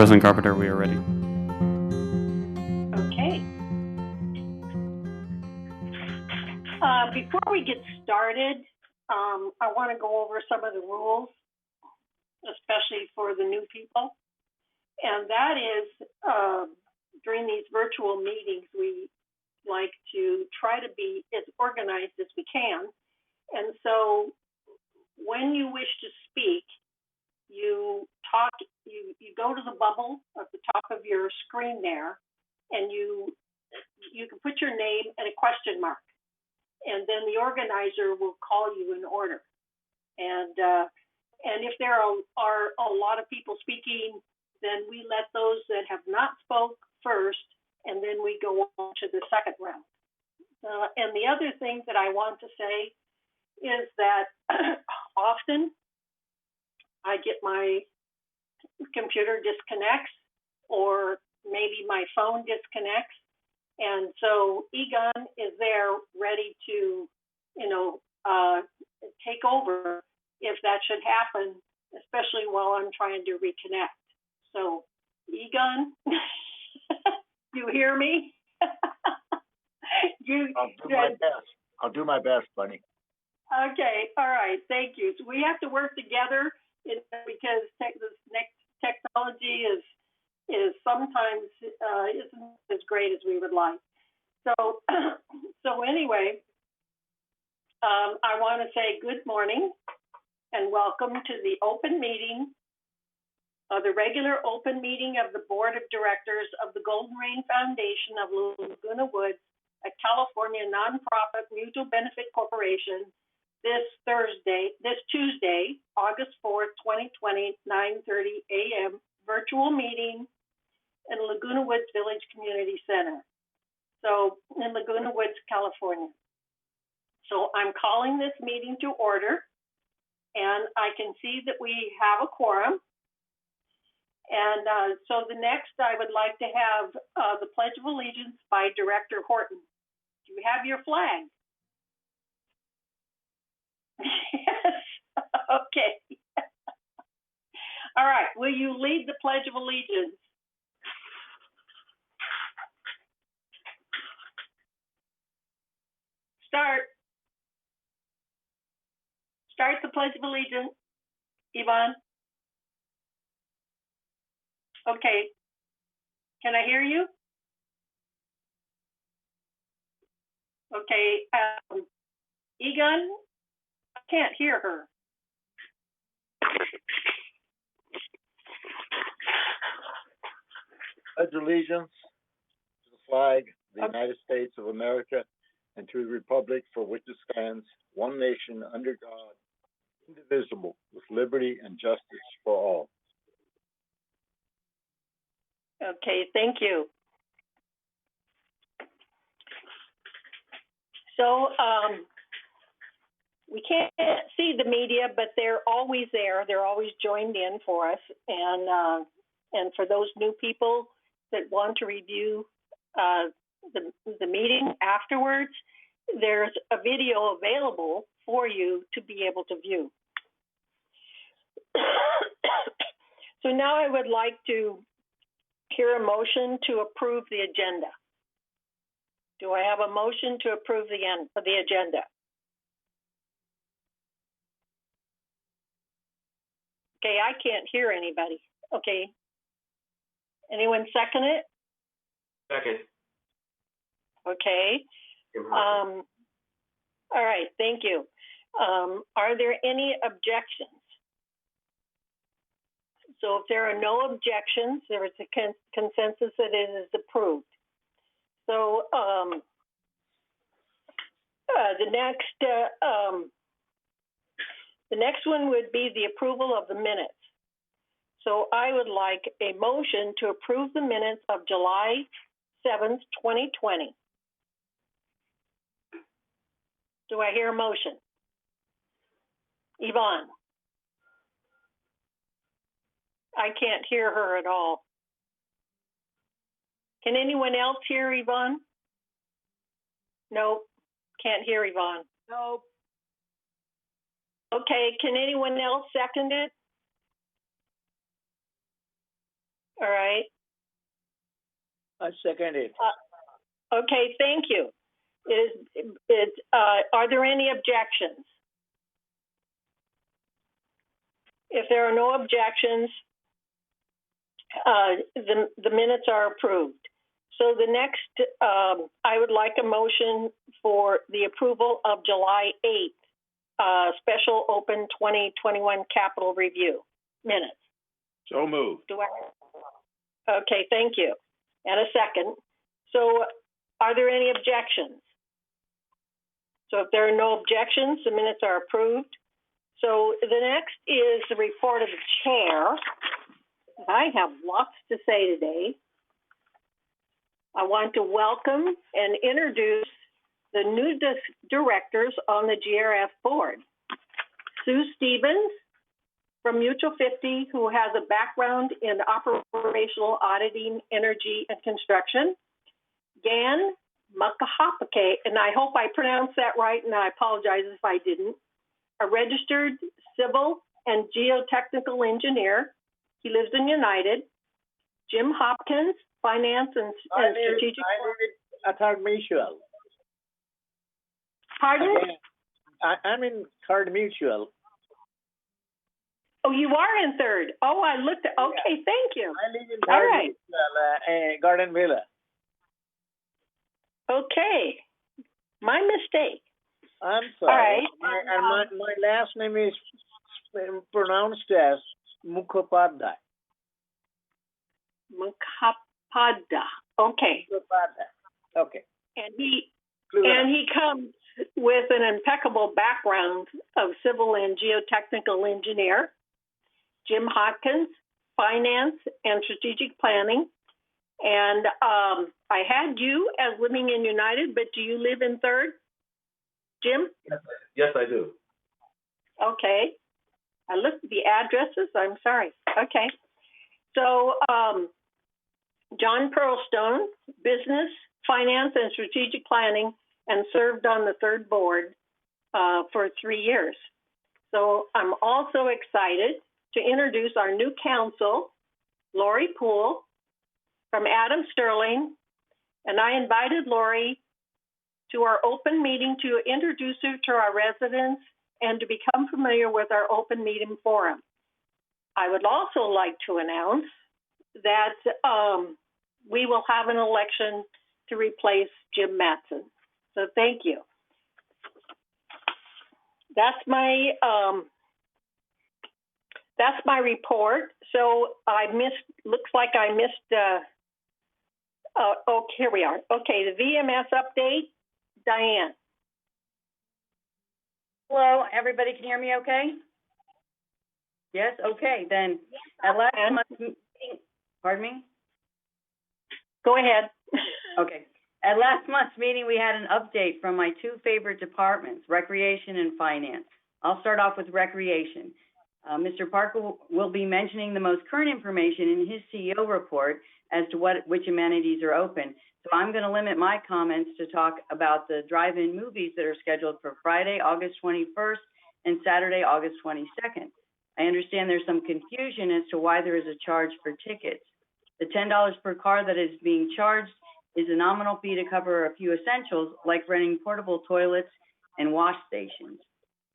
President Carpenter, we are ready. Okay. Before we get started, I want to go over some of the rules, especially for the new people. And that is, during these virtual meetings, we like to try to be as organized as we can. And so when you wish to speak, you go to the bubble at the top of your screen there, and you can put your name and a question mark, and then the organizer will call you in order. And if there are a lot of people speaking, then we let those that have not spoke first, and then we go on to the second round. And the other thing that I want to say is that often I get my computer disconnects, or maybe my phone disconnects, and so Egon is there ready to, take over if that should happen, especially while I'm trying to reconnect. So, Egon, you hear me? I'll do my best, Bunny. Okay, all right, thank you. So we have to work together because this next technology is sometimes isn't as great as we would like. So anyway, I want to say good morning and welcome to the open meeting, the regular open meeting of the Board of Directors of the Golden Rain Foundation of Laguna Woods, a California nonprofit mutual benefit corporation, this Tuesday, August 4th, 2020, 9:30 a.m. virtual meeting in Laguna Woods Village Community Center. So in Laguna Woods, California. So I'm calling this meeting to order, and I can see that we have a quorum. And so the next, I would like to have the Pledge of Allegiance by Director Horton. Do you have your flag? Yes. Okay. All right. Will you lead the Pledge of Allegiance? Start the Pledge of Allegiance, Yvonne. Okay. Can I hear you? Okay. Egon, I can't hear her. Pledge allegiance to the flag of the United States of America and to the republic for which it stands, one nation under God, indivisible, with liberty and justice for all. Okay, thank you. So we can't see the media, but they're always there. They're always joined in for us. And for those new people that want to review the meeting afterwards, there's a video available for you to be able to view. So now I would like to hear a motion to approve the agenda. Do I have a motion to approve the agenda? Okay, I can't hear anybody. Okay. Anyone second it? Second. Okay. All right, thank you. Are there any objections? So if there are no objections, there is a consensus that it is approved. So the next one would be the approval of the minutes. So I would like a motion to approve the minutes of July 7th, 2020. Do I hear a motion? Yvonne? I can't hear her at all. Can anyone else hear Yvonne? Nope, can't hear Yvonne. Nope. Okay, can anyone else second it? All right. I second it. Okay, thank you. Are there any objections? If there are no objections, the minutes are approved. So the next, I would like a motion for the approval of July 8th, special open 2021 capital review minutes. So moved. Okay, thank you. And a second. So are there any objections? So if there are no objections, the minutes are approved. So the next is the report of the chair. I have lots to say today. I want to welcome and introduce the new directors on the GRF board. Sue Stevens from Mutual 50, who has a background in operational auditing, energy, and construction. Gan Makahapake, and I hope I pronounced that right, and I apologize if I didn't, a registered civil and geotechnical engineer. He lives in United. Jim Hopkins, finance and strategic. I thought mutual. Pardon? I'm in third mutual. Oh, you are in third. Oh, I looked at, okay, thank you. I live in All third right. mutual, Garden Villa. Okay, my mistake. I'm sorry. All right. And my last name is pronounced as Mukhopadhyay. Mukhopadhyay. Okay. Mukhopadhyay. Okay. And he comes with an impeccable background of civil and geotechnical engineer. Jim Hopkins, finance and strategic planning. And I had you as living in United, but do you live in third? Jim? Yes, I do. Okay. I looked at the addresses. I'm sorry. Okay. So John Pearlstone, business, finance, and strategic planning, and served on the third board for 3 years. So I'm also excited to introduce our new council, Lori Poole, from Adam Sterling. And I invited Lori to our open meeting to introduce her to our residents and to become familiar with our open meeting forum. I would also like to announce that we will have an election to replace Jim Matson. So thank you. That's my report. So looks like I missed, oh, here we are. Okay, the VMS update, Diane. Hello, everybody can hear me okay? Yes, okay, then at last month's meeting, pardon me? Go ahead. Okay. At last month's meeting, we had an update from my two favorite departments, recreation and finance. I'll start off with recreation. Mr. Parker will be mentioning the most current information in his CEO report as to which amenities are open. So I'm going to limit my comments to talk about the drive-in movies that are scheduled for Friday, August 21st and Saturday, August 22nd. I understand there's some confusion as to why there is a charge for tickets. The $10 per car that is being charged is a nominal fee to cover a few essentials like renting portable toilets and wash stations.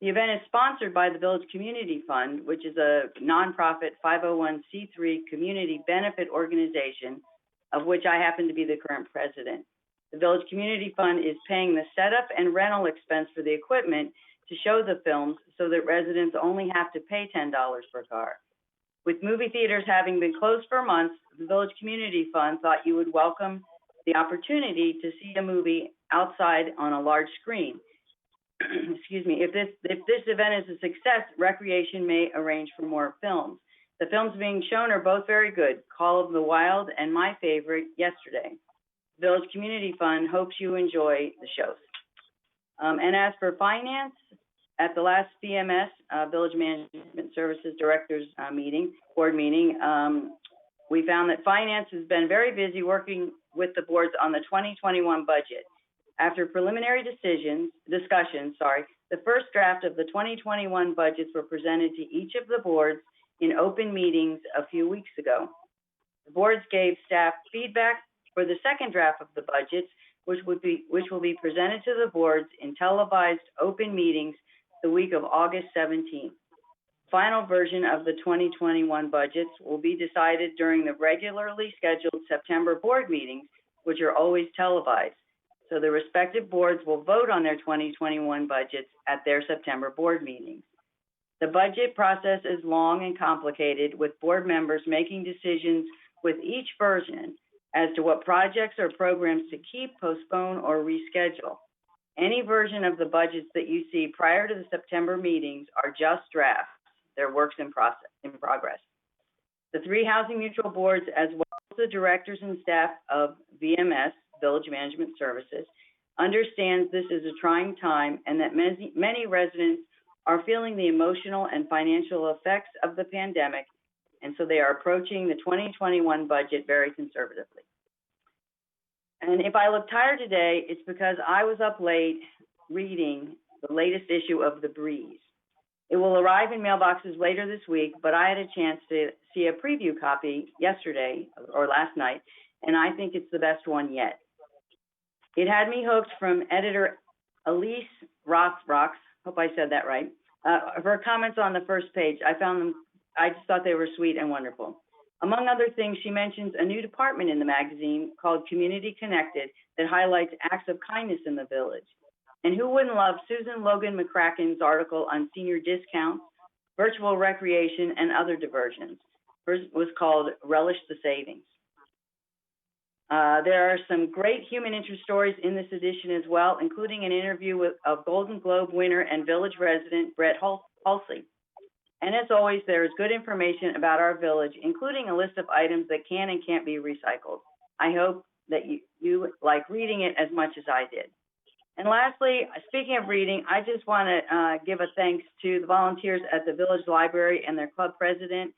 The event is sponsored by the Village Community Fund, which is a nonprofit 501c3 community benefit organization, of which I happen to be the current president. The Village Community Fund is paying the setup and rental expense for the equipment to show the films so that residents only have to pay $10 per car. With movie theaters having been closed for months, the Village Community Fund thought you would welcome the opportunity to see a movie outside on a large screen. Excuse me, if this event is a success, Recreation may arrange for more films. The films being shown are both very good, Call of the Wild and my favorite, Yesterday. Village Community Fund hopes you enjoy the shows. And as for finance, at the last VMS, Village Management Services Directors board meeting, we found that finance has been very busy working with the boards on the 2021 budget. After preliminary discussions, the first draft of the 2021 budgets were presented to each of the boards in open meetings a few weeks ago. The boards gave staff feedback for the second draft of the budgets, which will be presented to the boards in televised open meetings the week of August 17th. Final version of the 2021 budgets will be decided during the regularly scheduled September board meetings, which are always televised. So the respective boards will vote on their 2021 budgets at their September board meetings. The budget process is long and complicated, with board members making decisions with each version as to what projects or programs to keep, postpone, or reschedule. Any version of the budgets that you see prior to the September meetings are just drafts. They're works in progress. The three housing mutual boards, as well as the directors and staff of VMS, Village Management Services, understands this is a trying time and that many residents are feeling the emotional and financial effects of the pandemic, and so they are approaching the 2021 budget very conservatively. And if I look tired today, it's because I was up late reading the latest issue of The Breeze. It will arrive in mailboxes later this week, but I had a chance to see a preview copy yesterday or last night, and I think it's the best one yet. It had me hooked from editor Elise Rothrock, hope I said that right. Her comments on the first page, I just thought they were sweet and wonderful. Among other things, she mentions a new department in the magazine called Community Connected that highlights acts of kindness in the village. And who wouldn't love Susan Logan McCracken's article on senior discounts, virtual recreation, and other diversions? Hers was called Relish the Savings. There are some great human interest stories in this edition as well, including an interview of Golden Globe winner and village resident Brett Halsey. And as always, there is good information about our village, including a list of items that can and can't be recycled. I hope that you like reading it as much as I did. And lastly, speaking of reading, I just want to give a thanks to the volunteers at the Village Library and their club president,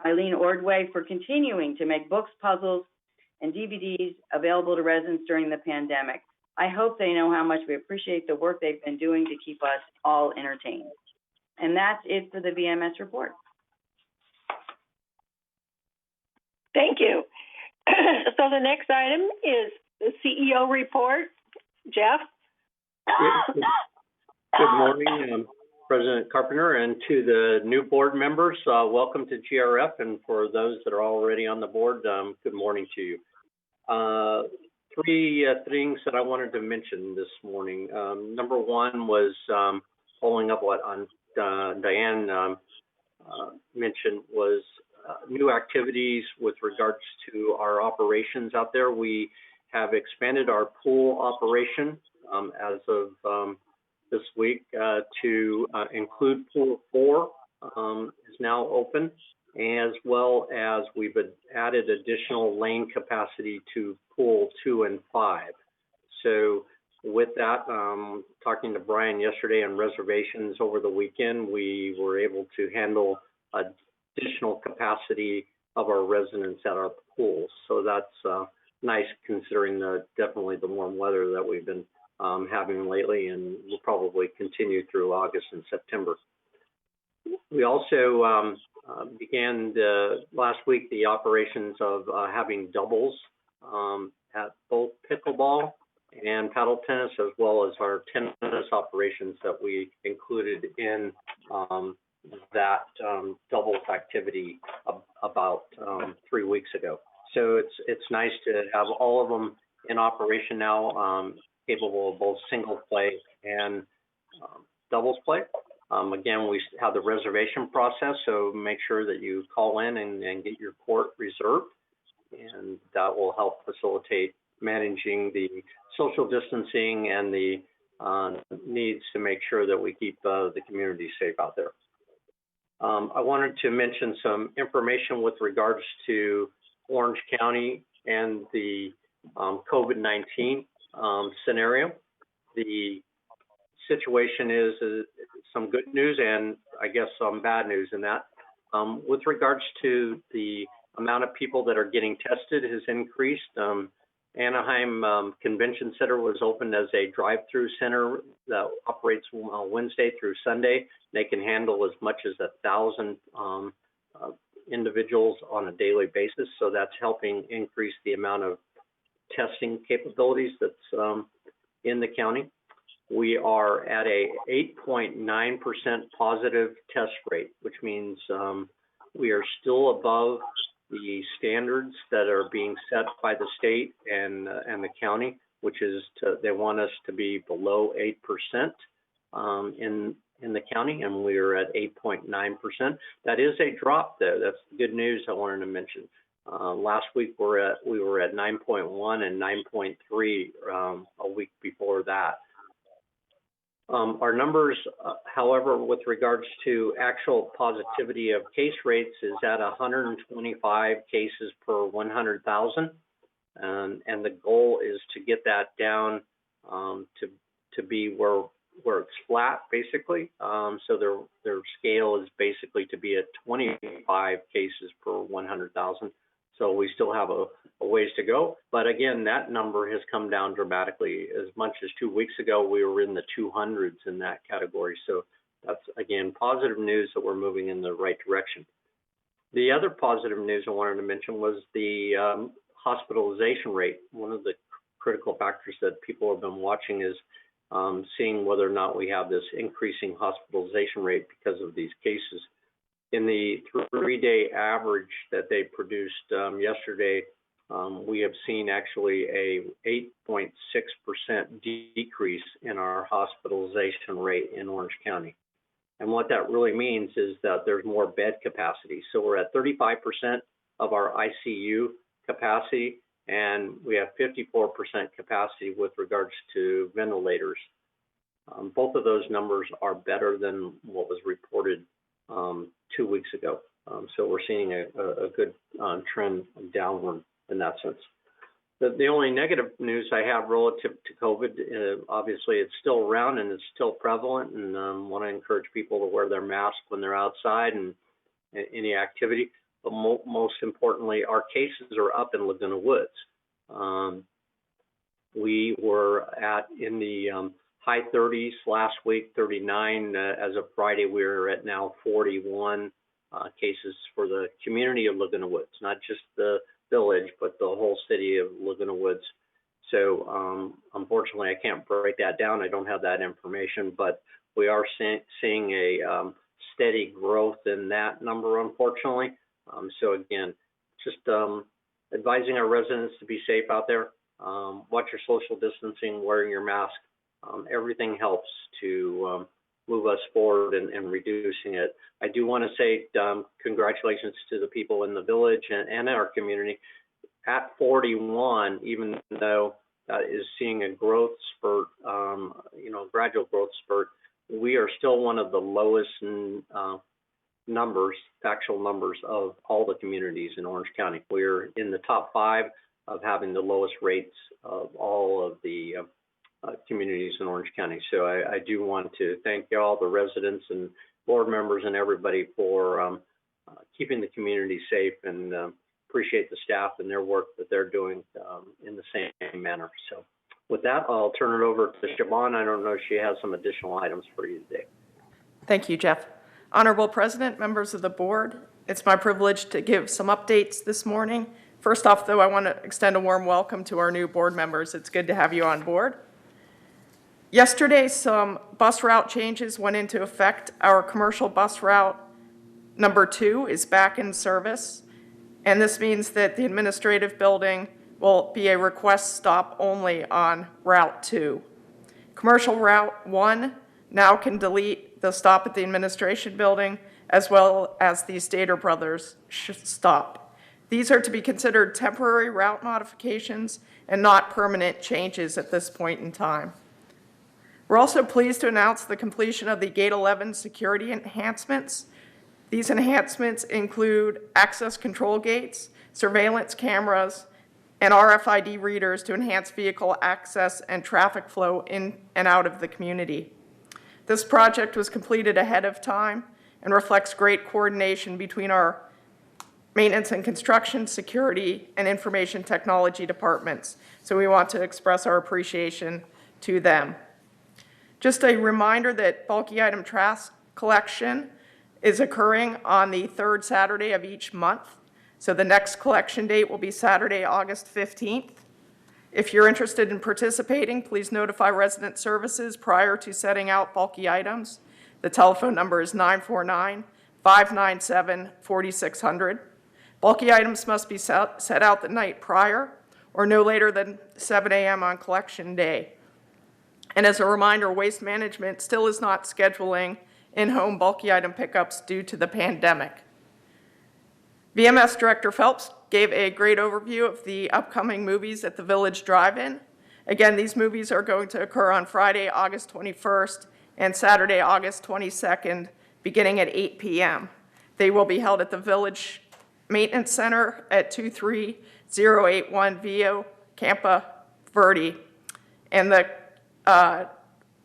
Eileen Ordway, for continuing to make books, puzzles, and DVDs available to residents during the pandemic. I hope they know how much we appreciate the work they've been doing to keep us all entertained. And that's it for the VMS report. Thank you. So the next item is the CEO report. Jeff? Good morning, President Carpenter, and to the new board members, welcome to GRF, and for those that are already on the board, good morning to you. Three things that I wanted to mention this morning. Number one was following up what Diane mentioned was new activities with regards to our operations out there. We have expanded our pool operation as of this week to include Pool 4 is now open, as well as we've added additional lane capacity to Pool 2 and 5. So with that, talking to Brian yesterday on reservations over the weekend, we were able to handle additional capacity of our residents at our pools. So that's nice, considering definitely the warm weather that we've been having lately, and will probably continue through August and September. We also began last week the operations of having doubles at both pickleball and paddle tennis, as well as our tennis operations that we included in that doubles activity about 3 weeks ago. So it's nice to have all of them in operation now, capable of both single play and doubles play. Again, we have the reservation process, so make sure that you call in and get your court reserved, and that will help facilitate managing the social distancing and the needs to make sure that we keep the community safe out there. I wanted to mention some information with regards to Orange County and the COVID-19 scenario. The situation is some good news and I guess some bad news in that. With regards to the amount of people that are getting tested has increased. Anaheim Convention Center was opened as a drive-through center that operates Wednesday through Sunday. They can handle as much as 1,000 individuals on a daily basis. So that's helping increase the amount of testing capabilities that's in the county. We are at a 8.9% positive test rate, which means we are still above the standards that are being set by the state and the county, which is they want us to be below 8% in the county, and we are at 8.9%. That is a drop, though. That's the good news I wanted to mention. Last week we were at 9.1 and 9.3 a week before that. Our numbers, however, with regards to actual positivity of case rates is at 125 cases per 100,000. And the goal is to get that down to be where it's flat, basically. So their scale is basically to be at 25 cases per 100,000. So we still have a ways to go. But again, that number has come down dramatically. As much as 2 weeks ago, we were in the 200s in that category. So that's, again, positive news that we're moving in the right direction. The other positive news I wanted to mention was the hospitalization rate. One of the critical factors that people have been watching is seeing whether or not we have this increasing hospitalization rate because of these cases. In the 3-day average that they produced yesterday, we have seen actually a 8.6% decrease in our hospitalization rate in Orange County. And what that really means is that there's more bed capacity. So we're at 35% of our ICU capacity, and we have 54% capacity with regards to ventilators. Both of those numbers are better than what was reported 2 weeks ago. So we're seeing a good trend downward in that sense. The only negative news I have relative to COVID, obviously it's still around and it's still prevalent, and want to encourage people to wear their mask when they're outside and any activity. But most importantly, our cases are up in Laguna Woods. We were in the high 30s last week, 39. As of Friday, we're at now 41 cases for the community of Laguna Woods, not just the village, but the whole city of Laguna Woods. So unfortunately, I can't break that down. I don't have that information, but we are seeing a steady growth in that number, unfortunately. So again, just advising our residents to be safe out there. Watch your social distancing, wearing your mask. Everything helps to move us forward and reducing it. I do want to say congratulations to the people in the village and our community. At 41, even though that is seeing a growth spurt, gradual growth spurt, we are still one of the lowest actual numbers of all the communities in Orange County. We're in the top 5 of having the lowest rates of all of the communities in Orange County. So I do want to thank all the residents and board members and everybody for keeping the community safe, and appreciate the staff and their work that they're doing in the same manner. So with that, I'll turn it over to Siobhan. I don't know if she has some additional items for you today. Thank you, Jeff. Honorable President, members of the board, it's my privilege to give some updates this morning. First off, though, I want to extend a warm welcome to our new board members. It's good to have you on board. Yesterday, some bus route changes went into effect. Our commercial bus route number 2 is back in service, and this means that the administrative building will be a request stop only on Route 2. Commercial Route 1 now can delete the stop at the administration building, as well as the Stater Brothers stop. These are to be considered temporary route modifications and not permanent changes at this point in time. We're also pleased to announce the completion of the Gate 11 security enhancements. These enhancements include access control gates, surveillance cameras, and RFID readers to enhance vehicle access and traffic flow in and out of the community. This project was completed ahead of time and reflects great coordination between our maintenance and construction, security, and information technology departments. So we want to express our appreciation to them. Just a reminder that bulky item trash collection is occurring on the third Saturday of each month. So the next collection date will be Saturday, August 15th. If you're interested in participating, please notify resident services prior to setting out bulky items. The telephone number is 949-597-4600. Bulky items must be set out the night prior or no later than 7 a.m. on collection day. And as a reminder, Waste Management still is not scheduling in-home bulky item pickups due to the pandemic. VMS Director Phelps gave a great overview of the upcoming movies at the Village Drive-In. Again, these movies are going to occur on Friday, August 21st and Saturday, August 22nd, beginning at 8 p.m. They will be held at the Village Maintenance Center at 23081 Vio Campa Verde. And the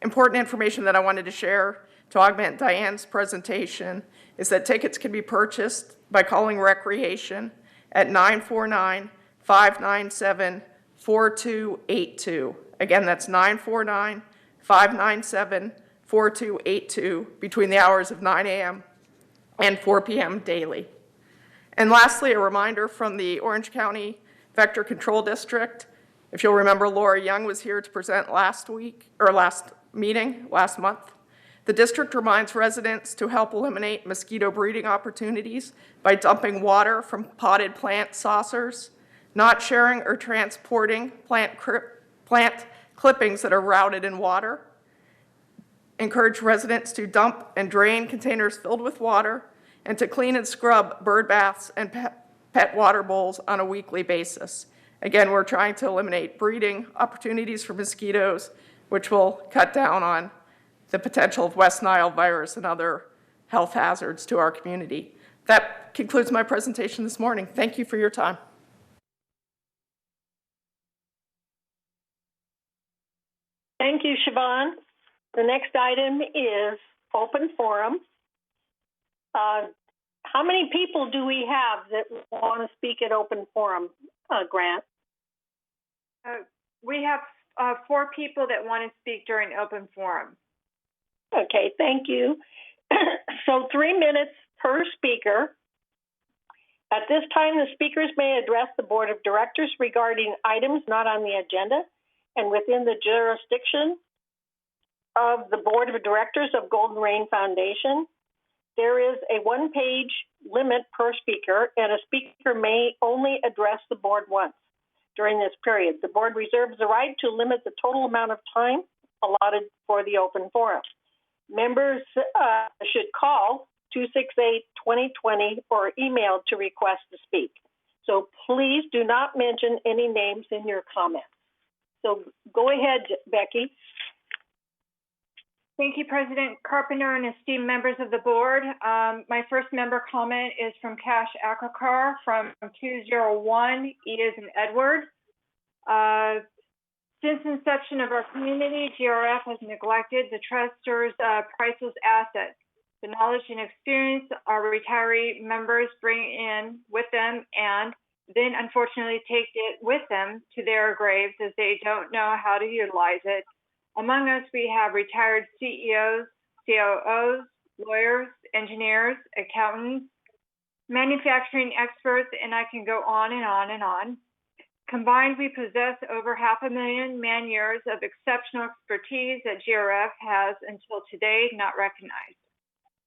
important information that I wanted to share to augment Diane's presentation is that tickets can be purchased by calling Recreation at 949-597-4282. Again, that's 949-597-4282 between the hours of 9 a.m. and 4 p.m. daily. And lastly, a reminder from the Orange County Vector Control District. If you'll remember, Laura Young was here to present last month. The district reminds residents to help eliminate mosquito breeding opportunities by dumping water from potted plant saucers, not sharing or transporting plant clippings that are routed in water. Encourage residents to dump and drain containers filled with water and to clean and scrub bird baths and pet water bowls on a weekly basis. Again, we're trying to eliminate breeding opportunities for mosquitoes, which will cut down on the potential of West Nile virus and other health hazards to our community. That concludes my presentation this morning. Thank you for your time. Thank you, Siobhan. The next item is open forum. How many people do we have that want to speak at open forum, Grant? We have 4 people that want to speak during open forum. Okay, thank you. So 3 minutes per speaker. At this time, the speakers may address the Board of Directors regarding items not on the agenda and within the jurisdiction of the Board of Directors of Golden Rain Foundation. There is a 1-page limit per speaker, and a speaker may only address the board once during this period. The board reserves the right to limit the total amount of time allotted for the open forum. Members should call 268-2020 or email to request to speak. So please do not mention any names in your comments. So go ahead, Becky. Thank you, President Carpenter and esteemed members of the board. My first member comment is from Cash Akakar from 201 E as in Edward. Since inception of our community, GRF has neglected the trusters' priceless assets. The knowledge and experience our retiree members bring in with them and then unfortunately take it with them to their graves as they don't know how to utilize it. Among us, we have retired CEOs, COOs, lawyers, engineers, accountants, manufacturing experts, and I can go on and on and on. Combined, we possess over 500,000 man-years of exceptional expertise that GRF has until today not recognized.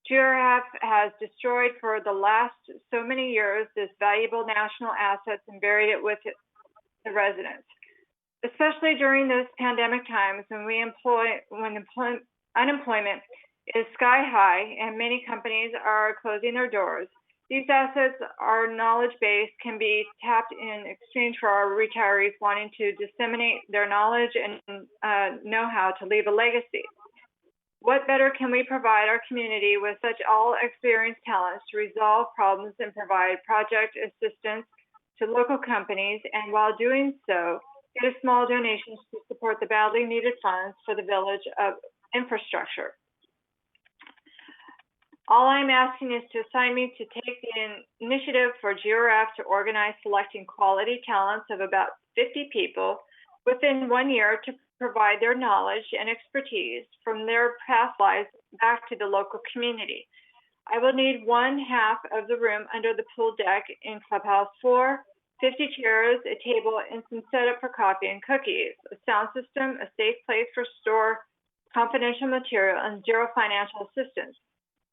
GRF has destroyed for the last so many years this valuable national assets and buried it with the residents. Especially during those pandemic times when unemployment is sky high and many companies are closing their doors. These assets, our knowledge base, can be tapped in exchange for our retirees wanting to disseminate their knowledge and know-how to leave a legacy. What better can we provide our community with such all-experienced talents to resolve problems and provide project assistance to local companies, and while doing so, get a small donation to support the badly needed funds for the village of infrastructure. All I'm asking is to assign me to take the initiative for GRF to organize selecting quality talents of about 50 people within 1 year to provide their knowledge and expertise from their past lives back to the local community. I will need one half of the room under the pool deck in Clubhouse 4, 50 chairs, a table, and some setup for coffee and cookies, a sound system, a safe place for store confidential material, and zero financial assistance.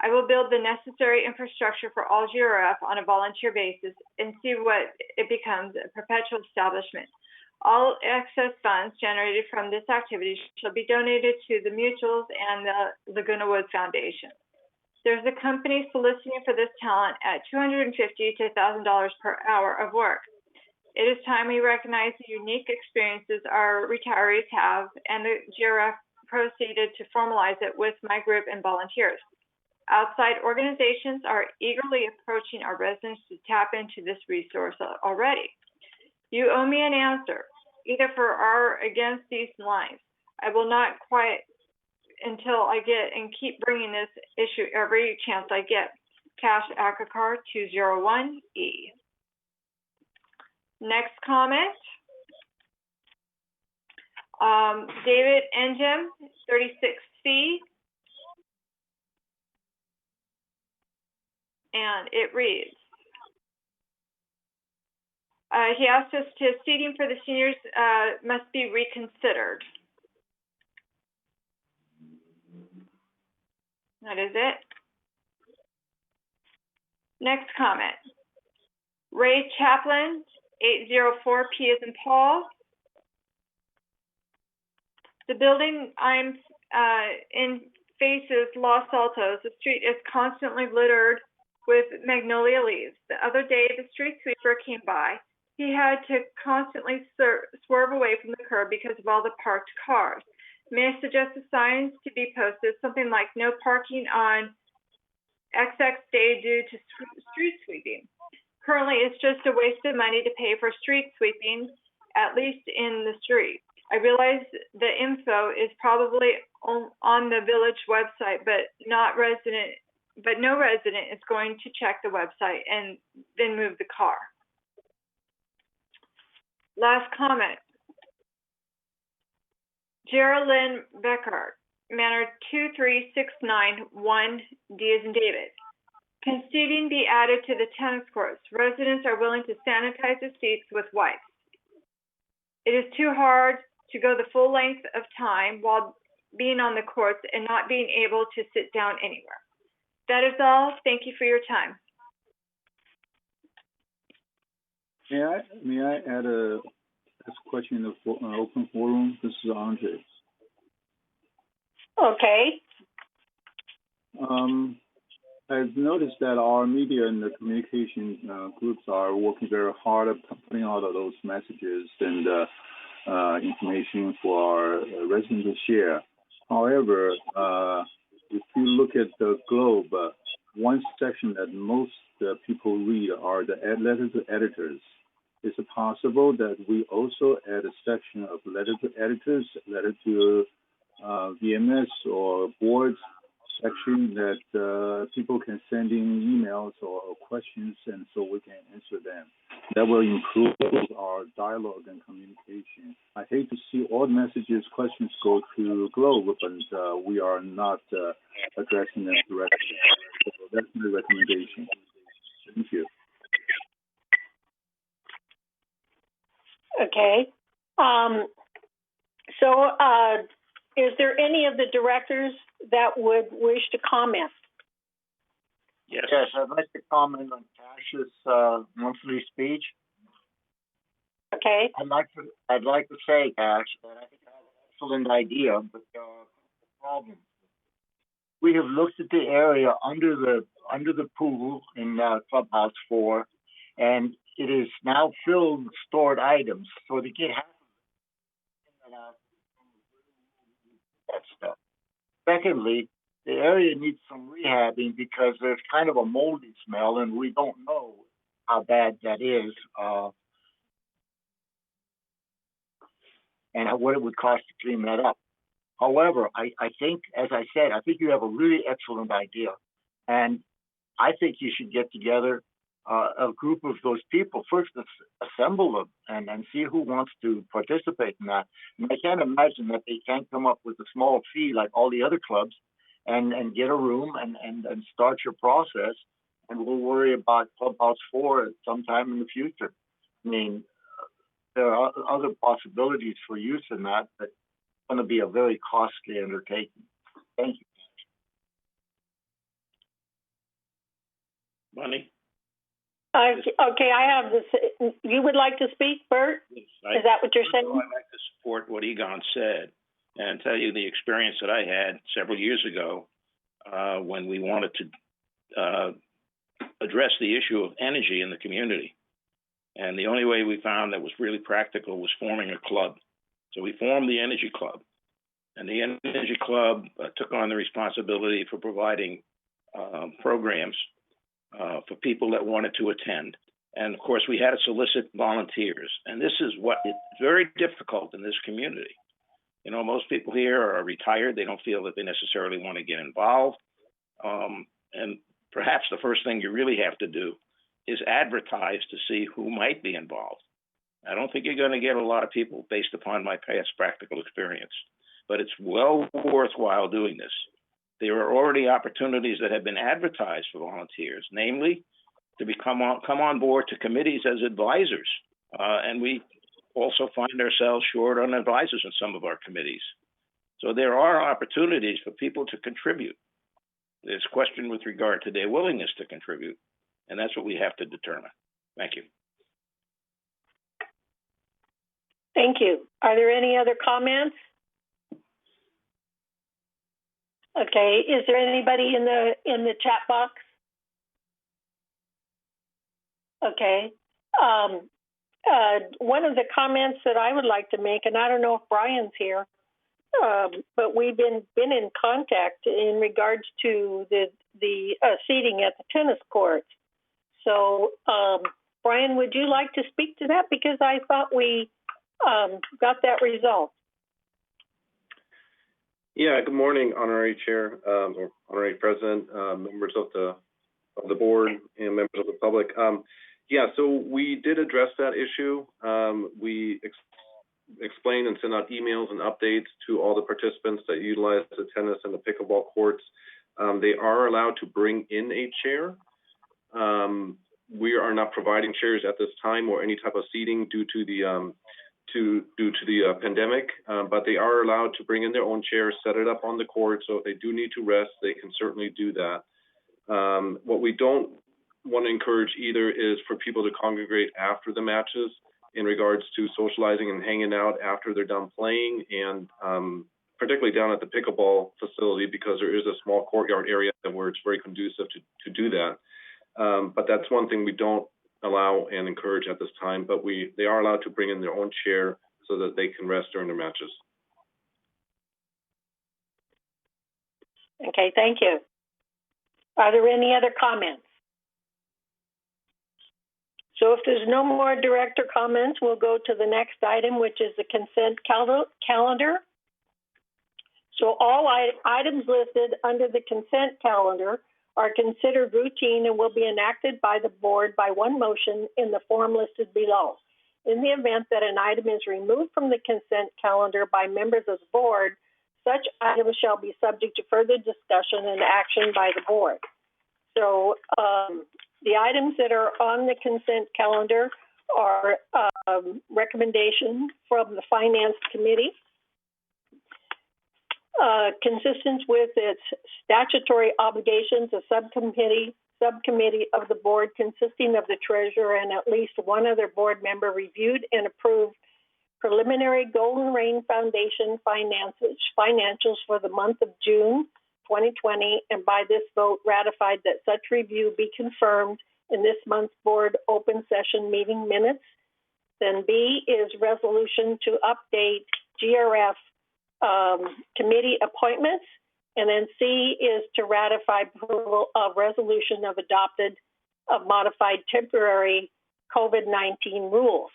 I will build the necessary infrastructure for all GRF on a volunteer basis and see what it becomes a perpetual establishment. All excess funds generated from this activity shall be donated to the Mutuals and the Laguna Woods Foundation. There's a company soliciting for this talent at $250 to $1,000 per hour of work. It is time we recognize the unique experiences our retirees have, and the GRF proceeded to formalize it with my group and volunteers. Outside organizations are eagerly approaching our residents to tap into this resource already. You owe me an answer, either for or against these lines. I will not quiet until I get and keep bringing this issue every chance I get. Cash Akakar 201E. Next comment. David Engem, 36C. And it reads, he asked us to seating for the seniors must be reconsidered. That is it. Next comment. Ray Chaplin, 804P as in Paul. The building I'm in faces Los Altos. The street is constantly littered with magnolia leaves. The other day, the street sweeper came by. He had to constantly swerve away from the curb because of all the parked cars. May I suggest the signs to be posted, something like no parking on XX day due to street sweeping. Currently, it's just a waste of money to pay for street sweeping, at least in the street. I realize the info is probably on the village website, but no resident is going to check the website and then move the car. Last comment. Geraldine Beckert, Manor 23691, D as in David. Can seating be added to the tennis courts? Residents are willing to sanitize the seats with wipes. It is too hard to go the full length of time while being on the courts and not being able to sit down anywhere. That is all. Thank you for your time. May I add a question in the open forum? This is Andre. Okay. I've noticed that our media and the communication groups are working very hard at putting out those messages and information for our residents to share. However, if you look at the Globe, one section that most people read are the letters to editors. Is it possible that we also add a section of letter to editors, letter to VMS or boards section that people can send in emails or questions, and so we can answer them? That will improve our dialogue and communication. I hate to see all messages, questions go to Globe, but we are not addressing them directly. So that's my recommendation. Thank you. Okay. Is there any of the directors that would wish to comment? Yes, I'd like to comment on Cash's monthly speech. Okay. I'd like to say, Cash, that I think I have an excellent idea, but the problem. We have looked at the area under the pool in Clubhouse 4, and it is now filled with stored items. So to get half of that stuff. Secondly, the area needs some rehabbing because there's kind of a moldy smell, and we don't know how bad that is, and what it would cost to clean that up. However, I think, as I said, I think you have a really excellent idea, and I think you should get together a group of those people, first assemble them and see who wants to participate in that. And I can't imagine that they can't come up with a small fee like all the other clubs, and get a room and start your process, and we'll worry about Clubhouse 4 sometime in the future. I mean, there are other possibilities for use in that, but it's going to be a very costly undertaking. Thank you. Money? Okay, I have this. You would like to speak, Bert? Is that what you're saying? I'd like to support what Egon said and tell you the experience that I had several years ago when we wanted to address the issue of energy in the community. And the only way we found that was really practical was forming a club. So we formed the Energy Club. And the Energy Club took on the responsibility for providing programs for people that wanted to attend. And of course, we had to solicit volunteers. And this is what is very difficult in this community. You know, most people here are retired. They don't feel that they necessarily want to get involved. And perhaps the first thing you really have to do is advertise to see who might be involved. I don't think you're going to get a lot of people based upon my past practical experience, but it's well worthwhile doing this. There are already opportunities that have been advertised for volunteers, namely to come on board to committees as advisors. And we also find ourselves short on advisors in some of our committees. So there are opportunities for people to contribute. There's a question with regard to their willingness to contribute, and that's what we have to determine. Thank you. Thank you. Are there any other comments? Okay, is there anybody in the chat box? Okay. One of the comments that I would like to make, and I don't know if Brian's here, but we've been in contact in regards to the seating at the tennis courts. So, Brian, would you like to speak to that? Because I thought we got that resolved. Yeah. Good morning, Honorary Chair, or Honorary President, members of the board, and members of the public. Yeah. So we did address that issue. We explained and sent out emails and updates to all the participants that utilize the tennis and the pickleball courts. They are allowed to bring in a chair. We are not providing chairs at this time or any type of seating due to the pandemic, but they are allowed to bring in their own chairs, set it up on the court. So if they do need to rest, they can certainly do that. What we don't want to encourage either is for people to congregate after the matches in regards to socializing and hanging out after they're done playing, and particularly down at the pickleball facility, because there is a small courtyard area where it's very conducive to do that. But that's one thing we don't allow and encourage at this time, but they are allowed to bring in their own chair so that they can rest during their matches. Okay, thank you. Are there any other comments? So if there's no more director comments, we'll go to the next item, which is the consent calendar. So all items listed under the consent calendar are considered routine and will be enacted by the board by one motion in the form listed below. In the event that an item is removed from the consent calendar by members of the board, such items shall be subject to further discussion and action by the board. So the items that are on the consent calendar are recommendations from the Finance Committee, consistent with its statutory obligations, a subcommittee of the board consisting of the treasurer and at least one other board member reviewed and approved preliminary Golden Rain Foundation financials for the month of June 2020, and by this vote ratified that such review be confirmed in this month's board open session meeting minutes. Then B is resolution to update GRF committee appointments, and then C is to ratify approval of resolution of modified temporary COVID-19 rules.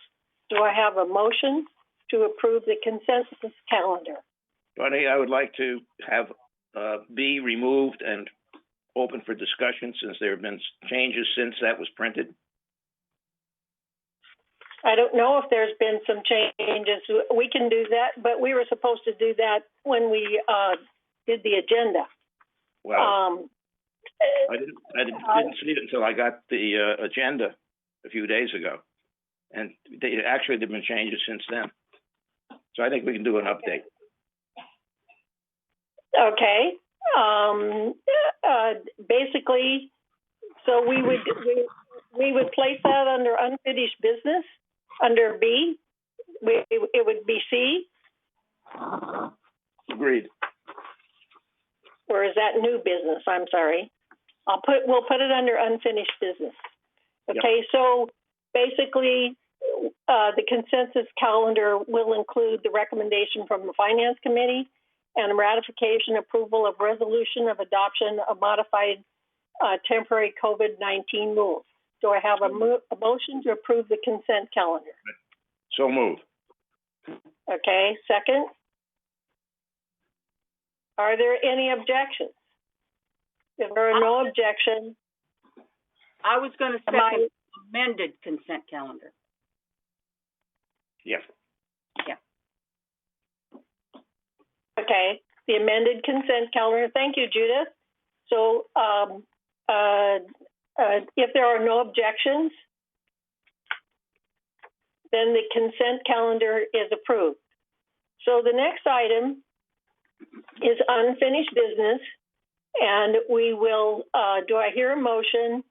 Do I have a motion to approve the consensus calendar? Buddy, I would like to have B removed and open for discussion since there have been changes since that was printed. I don't know if there's been some changes. We can do that, but we were supposed to do that when we did the agenda. Well, Um, I didn't see it until I got the agenda a few days ago. And there've been changes since then. So I think we can do an update. okay. Basically, so we would place that under unfinished business, under B. It would be C, Agreed. or is that new business? I'm sorry. We'll put it under unfinished business. Okay, so basically, the consensus calendar will include the recommendation from the Finance Committee and ratification approval of resolution of adoption of modified temporary COVID-19 rules. Do I have a motion to approve the consent calendar? So moved. Okay, second. Are there any objections? If there are no objections, I was going to second amended consent calendar. Yes. okay, the amended consent calendar. Thank you, Judith. So if there are no objections, then the consent calendar is approved. So the next item is unfinished business, and we will, do I hear a motion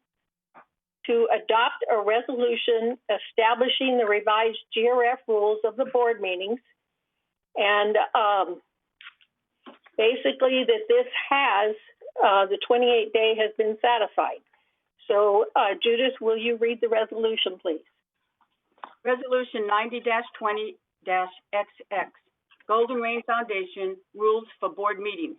to adopt a resolution establishing the revised GRF rules of the board meetings, and basically that this has, the 28-day has been satisfied. So Judith, will you read the resolution, please? Resolution 90-20-XX, Golden Rain Foundation Rules for Board Meetings.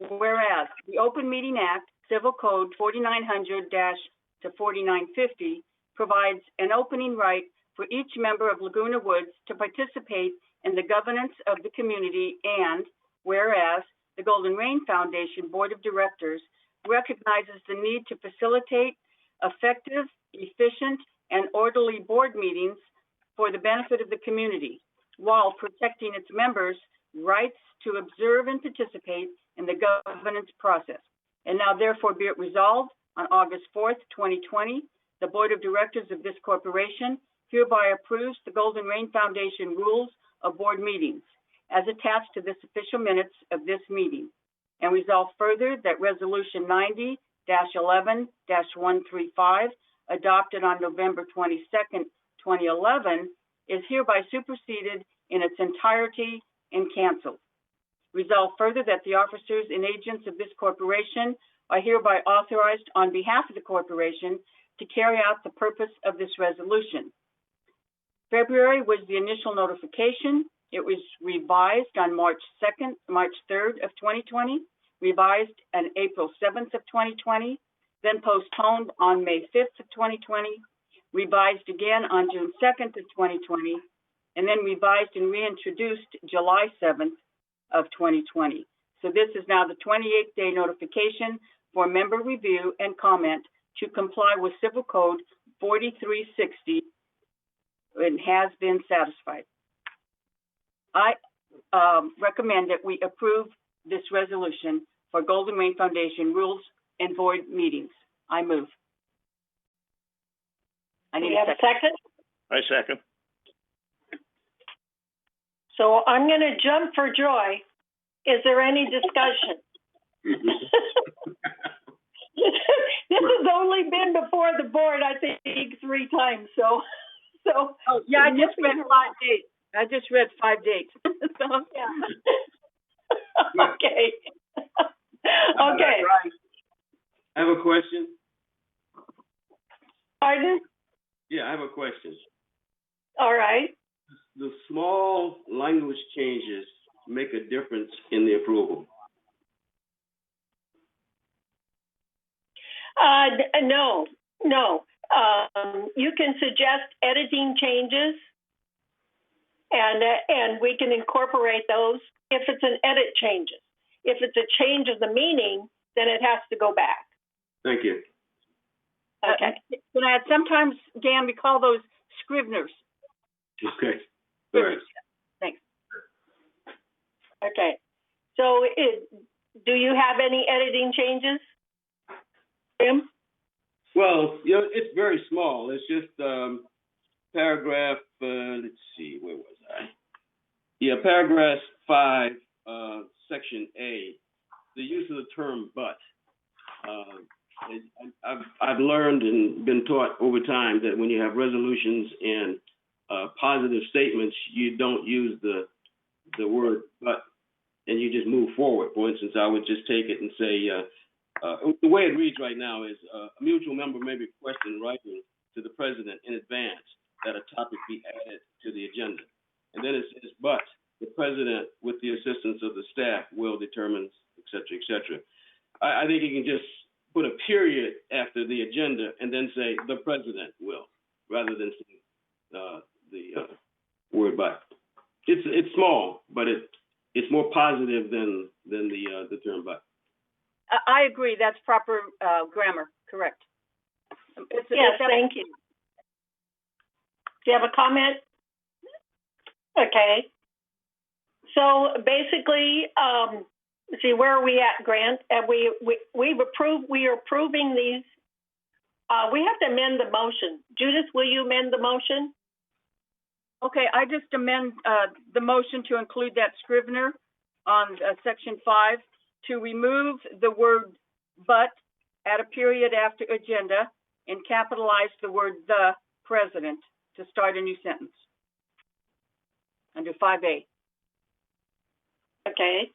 Whereas the Open Meeting Act, Civil Code 4900-4950 provides an opening right for each member of Laguna Woods to participate in the governance of the community, and whereas the Golden Rain Foundation Board of Directors recognizes the need to facilitate effective, efficient, and orderly board meetings for the benefit of the community, while protecting its members' rights to observe and participate in the governance process. And now therefore be it resolved on August 4th, 2020, the Board of Directors of this corporation hereby approves the Golden Rain Foundation Rules of Board Meetings as attached to this official minutes of this meeting, and resolve further that Resolution 90-11-135, adopted on November 22nd, 2011, is hereby superseded in its entirety and canceled. Resolve further that the officers and agents of this corporation are hereby authorized on behalf of the corporation to carry out the purpose of this resolution. February was the initial notification. It was revised on March 3rd of 2020, revised on April 7th of 2020, then postponed on May 5th of 2020, revised again on June 2nd of 2020, and then revised and reintroduced July 7th of 2020. So this is now the 28-day notification for member review and comment to comply with Civil Code 4360 and has been satisfied. I recommend that we approve this resolution for Golden Rain Foundation Rules and Board Meetings. I move. I need a second. I second. So I'm going to jump for joy. Is there any discussion? This has only been before the board, I think, 3 times. So. Oh yeah, I just read 5 dates. I just read 5 dates. So yeah. Okay. Okay. Right. I have a question. Pardon? Yeah, I have a question. All right. The small language changes make a difference in the approval. No. You can suggest editing changes, and we can incorporate those if it's an edit changes. If it's a change of the meaning, then it has to go back. Thank you. Okay. Can I add, sometimes, Dan, we call those scriveners. Okay. All right. Thanks. Okay. So do you have any editing changes? Jim? Well, you know, it's very small. It's just paragraph, let's see, where was I? Yeah, paragraph 5, section A, the use of the term "but." I've learned and been taught over time that when you have resolutions and positive statements, you don't use the word "but," and you just move forward. For instance, I would just take it and say, the way it reads right now is a mutual member may request in writing to the president in advance that a topic be added to the agenda. And then it says, but the president, with the assistance of the staff, will determine, et cetera, et cetera. I think you can just put a period after the agenda and then say the president will, rather than say the word but. It's small, but it's more positive than the term but. I agree, that's proper, grammar, correct. Yes, thank you. Do you have a comment? Okay. So basically, see, where are we at, Grant? And we are approving these. We have to amend the motion. Judith, will you amend the motion? Okay, I just amend, the motion to include that Scrivener on, section 5, to remove the word "but," add a period after agenda, and capitalize the word "the president" to start a new sentence under 5A. Okay.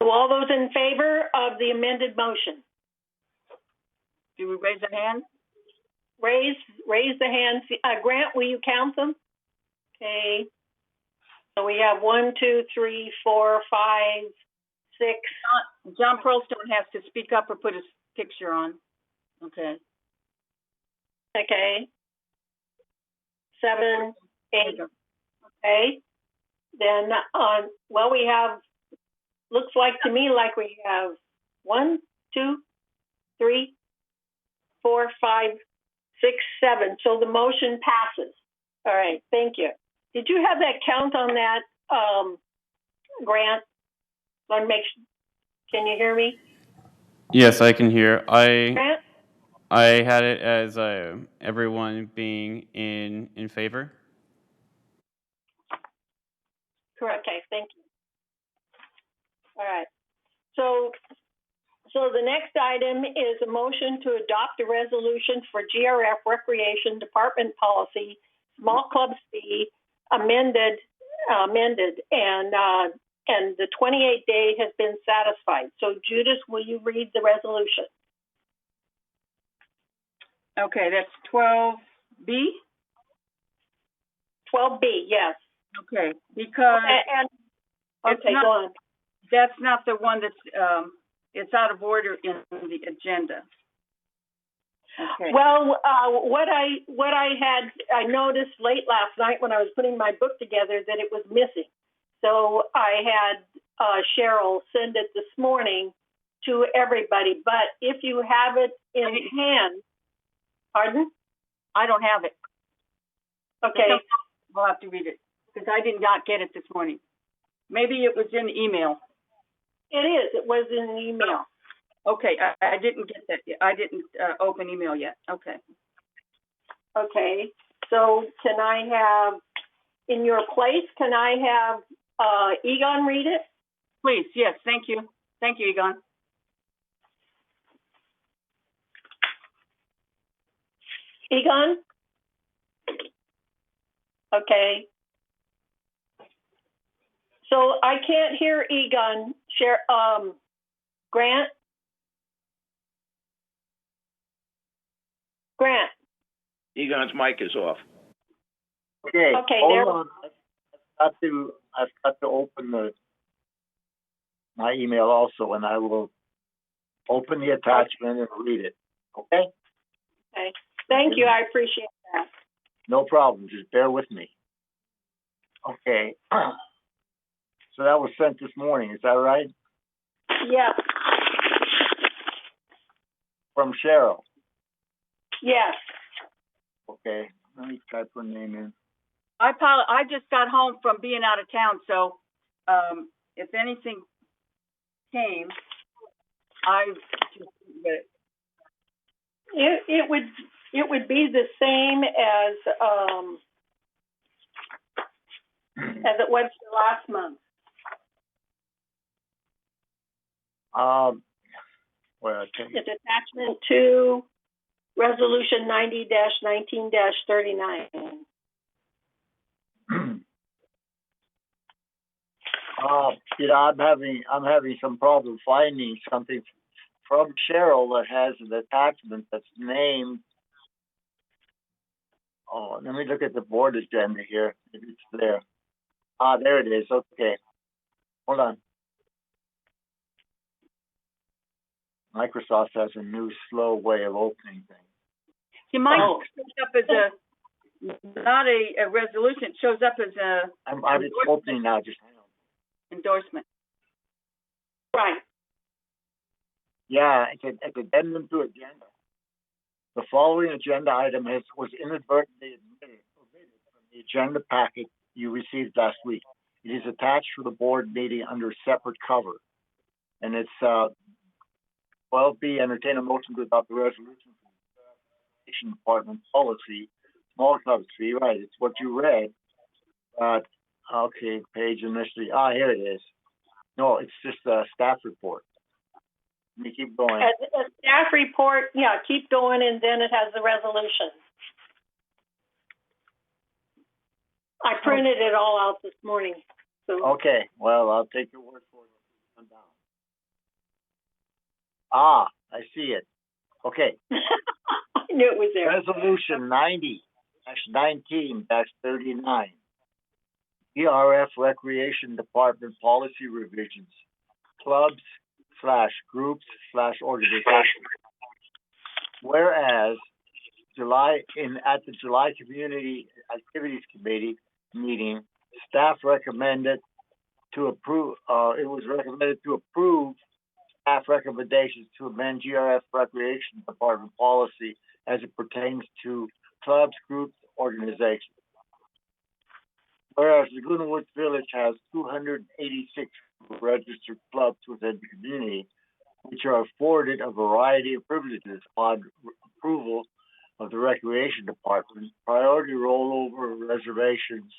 So all those in favor of the amended motion? Do we raise a hand? Raise the hands. Grant, will you count them? Okay. So we have 1, 2, 3, 4, 5, 6. John Pearlstone has to speak up or put his picture on. Okay. Okay. 7, 8. Okay. Then well, we have, looks like to me like we have 1, 2, 3, 4, 5, 6, 7. So the motion passes. All right, thank you. Did you have that count on that, Grant? Want to make sure, can you hear me? Yes, I can hear. Grant? I had it as everyone being in favor. Correct. Okay, thank you. All right. So the next item is a motion to adopt a resolution for GRF Recreation Department Policy, Small Clubs Fee, amended, and the 28-day has been satisfied. So Judith, will you read the resolution? Okay, that's 12B? 12B, yes. Okay, because Okay, go on. that's not the one that's, it's out of order in the agenda. Okay. Well, what I noticed late last night when I was putting my book together that it was missing. So I had Cheryl send it this morning to everybody. But if you have it in hand, pardon? I don't have it. Okay. We'll have to read it because I did not get it this morning. Maybe it was in email. It is. It was in email. Okay, I didn't get that yet. I didn't open email yet. Okay. Okay. So can I have, in your place, can I have Egon read it? Please, yes, thank you. Thank you, Egon. Egon? Okay. So I can't hear Egon. Grant? Grant? Egon's mic is off. Okay, Okay, hold there- on. I've got to open my email also, and I will open the attachment and read it. Okay? Okay. Thank you. I appreciate that. No problem. Just bear with me. Okay. So that was sent this morning. Is that right? Yeah. From Cheryl. Yes. Okay. Let me type her name in. I just got home from being out of town, so if anything came, It would be the same as it was last month. Well, okay. It's attachment 2, resolution 90-19-39. I'm having some problem finding something from Cheryl that has an attachment that's named. Oh, let me look at the board agenda here. Maybe it's there. There it is. Okay. Hold on. Microsoft has a new slow way of opening things. See, mine shows up as not a resolution, it shows up as a I'm just opening now. Just hang on. endorsement. Right. Yeah, it's an addendum to agenda. The following agenda item was inadvertently omitted from the agenda packet you received last week. It is attached to the board meeting under separate cover. And it's 12B, entertain a motion to adopt the resolution for the Education Department policy, small clubs fee, right, it's what you read. Okay, page initially, here it is. No, it's just a staff report. Let me keep going. A staff report, yeah, keep going, and then it has the resolution. I printed it all out this morning. So. Okay, well, I'll take your word for it. I'm down. I see it. Okay. I knew it was there. Resolution 90-19-39. ERF Recreation Department policy revisions. Clubs/groups/organizations. Whereas at the July Community Activities Committee meeting, staff recommended to approve. It was recommended to approve staff recommendations to amend GRF Recreation Department policy as it pertains to clubs, groups, organizations. Whereas Laguna Woods Village has 286 registered clubs within the community, which are afforded a variety of privileges upon approval of the Recreation Department, priority rollover reservations,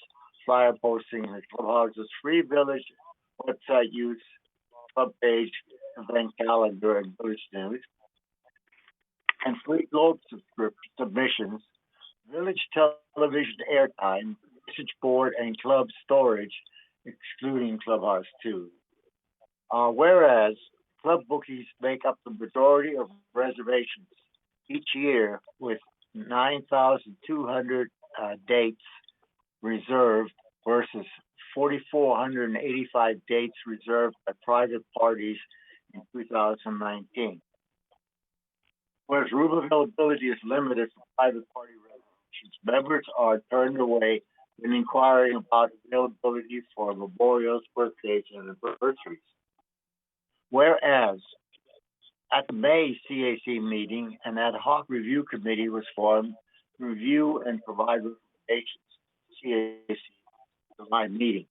flyer posting, the clubhouses, free village website use, club page, event calendar, and village news, and free Globe submissions, village television airtime, message board, and club storage, excluding Clubhouse 2. Whereas club bookies make up the majority of reservations each year, with 9,200 dates reserved versus 4,485 dates reserved by private parties in 2019. Whereas room availability is limited for private party reservations, members are turned away when inquiring about availability for memorials, birthdays, and anniversaries. Whereas at the May CAC meeting, an ad hoc review committee was formed to review and provide recommendations to CAC July meeting.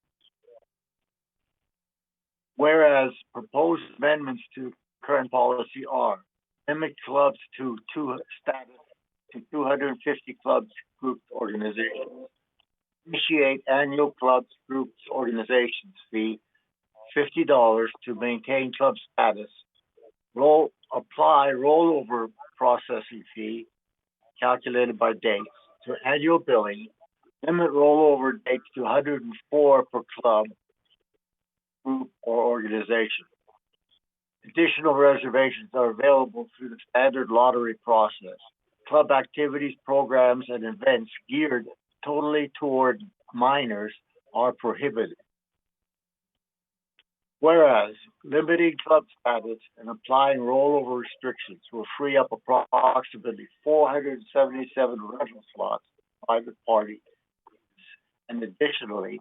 Whereas proposed amendments to current policy are limit clubs to 250 clubs, groups, organizations. Initiate annual clubs, groups, organizations fee, $50 to maintain club status. Apply rollover processing fee, calculated by dates, to annual billing. Limit rollover dates to 104 per club, group, or organization. Additional reservations are available through the standard lottery process. Club activities, programs, and events geared totally toward minors are prohibited. Whereas limiting club status and applying rollover restrictions will free up approximately 477 rental slots for private parties, and additionally,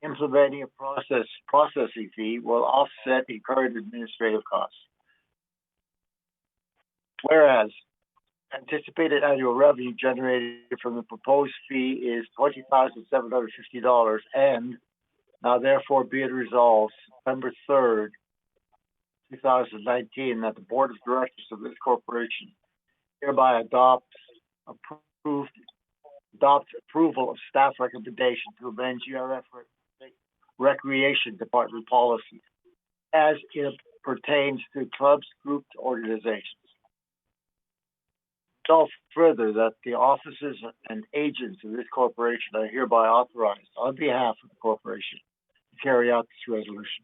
implementing a processing fee will offset incurred administrative costs. Whereas anticipated annual revenue generated from the proposed fee is $20,750, and now therefore be it resolved, September 3rd, 2019, that the Board of Directors of this corporation hereby adopts approval of staff recommendation to amend GRF Recreation Department policies as it pertains to clubs, groups, organizations. Resolved further that the officers and agents of this corporation are hereby authorized on behalf of the corporation to carry out this resolution.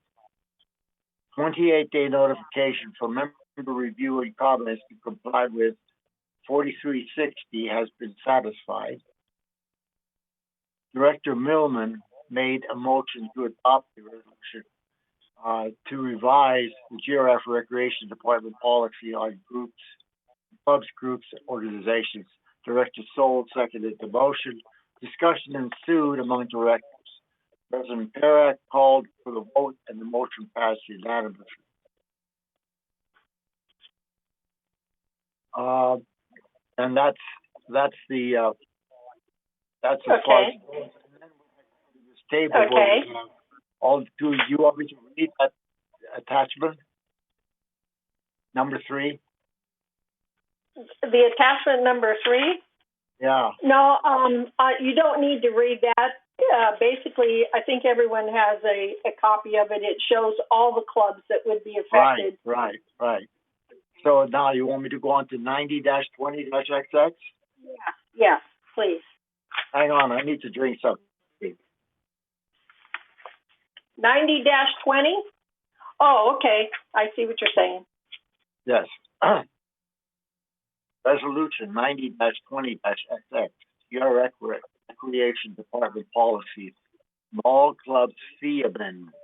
28-day notification for member review and comments to comply with 4360 has been satisfied. Director Millman made a motion to adopt the resolution to revise the GRF Recreation Department policy on groups, clubs, groups, organizations. Director Soul seconded the motion. Discussion ensued among directors. President Perrak called for the vote, and the motion passed unanimously. And that's the as far as this table. Okay. Do you want me to read that attachment? Number 3? The attachment number 3? Yeah. No, you don't need to read that. Basically, I think everyone has a copy of it. It shows all the clubs that would be affected. Right. So now you want me to go on to 90-20-XX? Yeah, please. Hang on, I need to drink something. 90-20? Oh, okay. I see what you're saying. Yes. Resolution 90-20-XX, GRF Recreation Department Policy, Small Clubs Fee Amendment.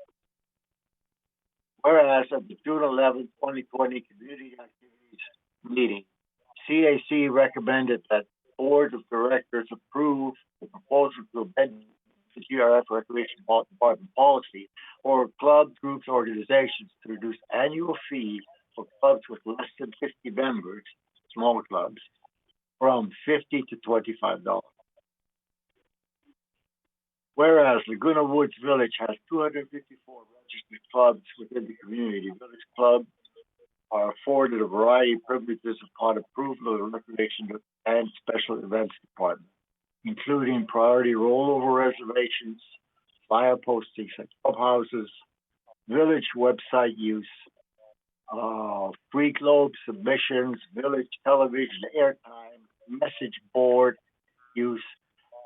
Whereas at the June 11, 2020 Community Activities Meeting, CAC recommended that Board of Directors approve the proposal to amend the GRF Recreation Department policy for clubs, groups, organizations to reduce annual fees for clubs with less than 50 members, small clubs, from $50 to $25. Whereas Laguna Woods Village has 254 registered clubs within the community, village clubs are afforded a variety of privileges upon approval of the Recreation and Special Events Department, including priority rollover reservations, flyer postings at clubhouses, village website use, free globe submissions, village television airtime, message board use,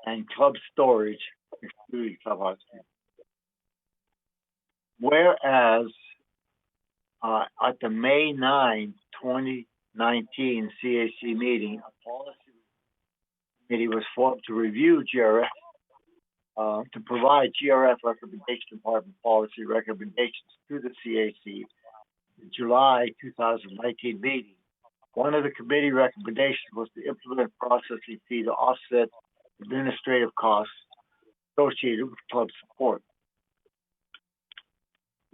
and club storage, excluding clubhouse use. Whereas at the May 9, 2019 CAC meeting, a policy committee was formed to review GRF, to provide GRF recommendation department policy recommendations to the CAC in July 2019 meeting. One of the committee recommendations was to implement processing fee to offset administrative costs associated with club support.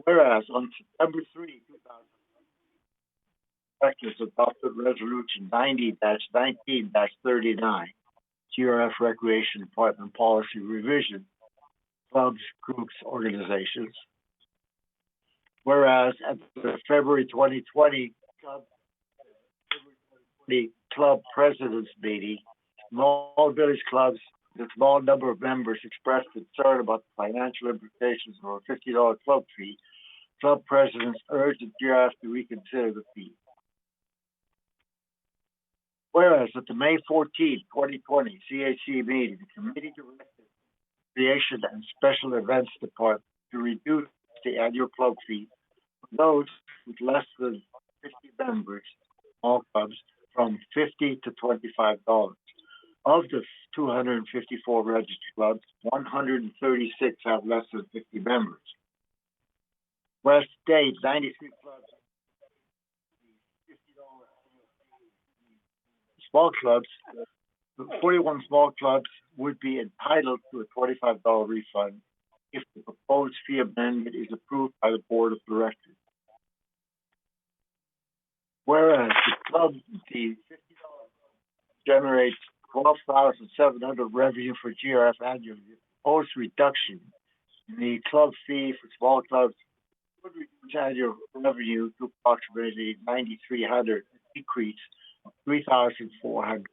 Whereas on September 3, 2020, directors adopted Resolution 90-19-39, GRF Recreation Department Policy Revision, Clubs, Groups, Organizations. Whereas at the February 2020 Club Presidents Meeting, small village clubs with a small number of members expressed concern about the financial implications of a $50 club fee. Club presidents urged the GRF to reconsider the fee. Whereas at the May 14, 2020 CAC meeting, the committee directed the Recreation and Special Events Department to reduce the annual club fee for those with less than 50 members, small clubs, from $50 to $25. Of the 254 registered clubs, 136 have less than 50 members. West State, 93 clubs, $50 small clubs, 41 small clubs would be entitled to a $25 refund if the proposed fee amendment is approved by the Board of Directors. Whereas the club fee, $50 generates $12,700 revenue for GRF annually, the proposed reduction in the club fee for small clubs would reduce annual revenue to approximately $9,300, a decrease of $3,400.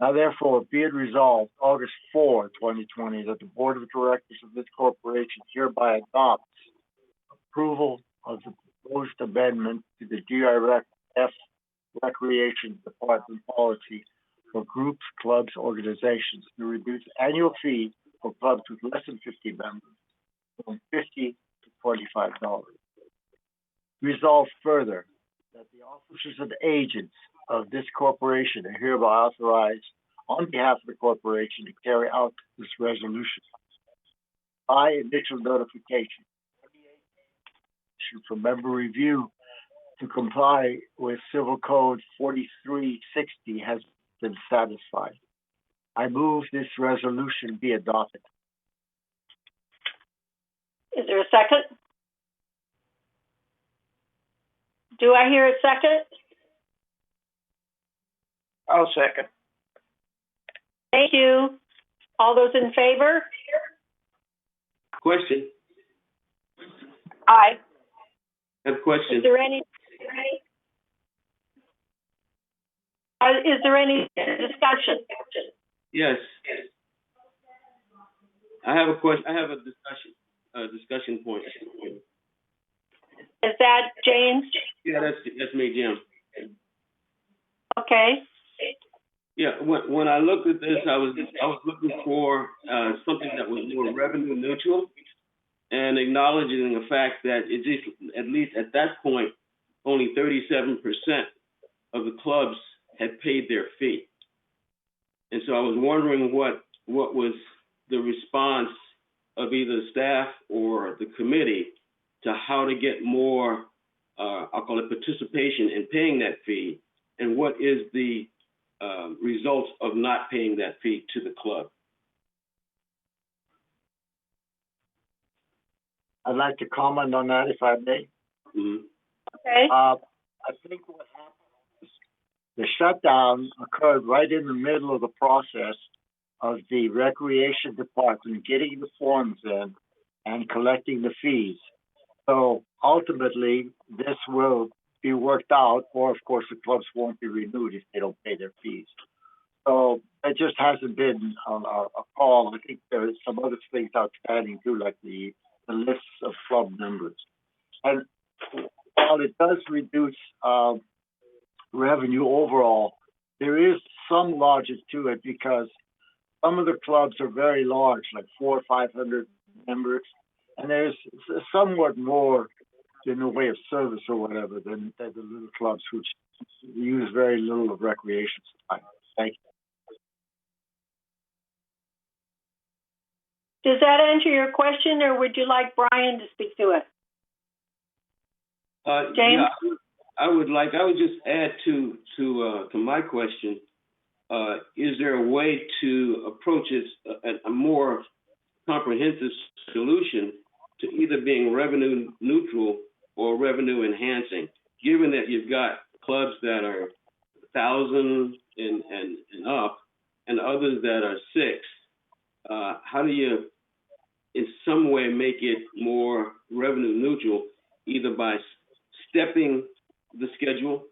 Now therefore, be it resolved, August 4, 2020, that the Board of Directors of this corporation hereby adopts approval of the proposed amendment to the GRF Recreation Department policy for groups, clubs, organizations to reduce annual fee for clubs with less than 50 members from $50 to $45. Resolved further that the officers and agents of this corporation are hereby authorized on behalf of the corporation to carry out this resolution by initial notification for member review to comply with Civil Code 4360 has been satisfied. I move this resolution be adopted. Is there a second? Do I hear a second? I'll second. Thank you. All those in favor? Question, Aye. I have a question. Is there any discussion? Yes. I have a question, I have a discussion point. Is that James? Yeah, that's me, Jim. Okay. Yeah, when I looked at this, I was looking for something that was more revenue neutral, and acknowledging the fact that it just, at least at that point, only 37% of the clubs had paid their fee. And so I was wondering what was the response of either staff or the committee to how to get more, I'll call it participation in paying that fee, and what is the results of not paying that fee to the club. I'd like to comment on that if I may. Mm-hmm. Okay. I think what happened is the shutdown occurred right in the middle of the process of the recreation department getting the forms in and collecting the fees. So ultimately, this will be worked out, or of course the clubs won't be renewed if they don't pay their fees. So it just hasn't been a call. I think there's some other things outstanding too, like the lists of club members. And while it does reduce revenue overall, there is some logic to it because some of the clubs are very large, like 400 or 500 members, and there's somewhat more in the way of service or whatever than the little clubs which use very little of recreation time. Thank you. Does that answer your question, or would you like Brian to speak to it? James? Yeah, I would just add to my question. Is there a way to approach it a more comprehensive solution to either being revenue neutral or revenue enhancing? Given that you've got clubs that are 1,000 and up, and others that are 6, how do you, in some way, make it more revenue neutral, either by stepping the schedule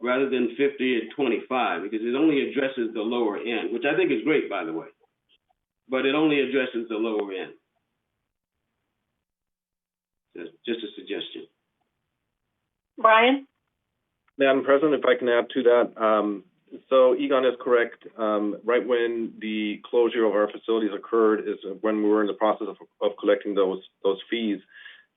rather than 50 and 25, because it only addresses the lower end, which I think is great, by the way, but it only addresses the lower end. Just a suggestion. Brian? Madam President, if I can add to that. So Egon is correct. Right when the closure of our facilities occurred is when we were in the process of collecting those fees.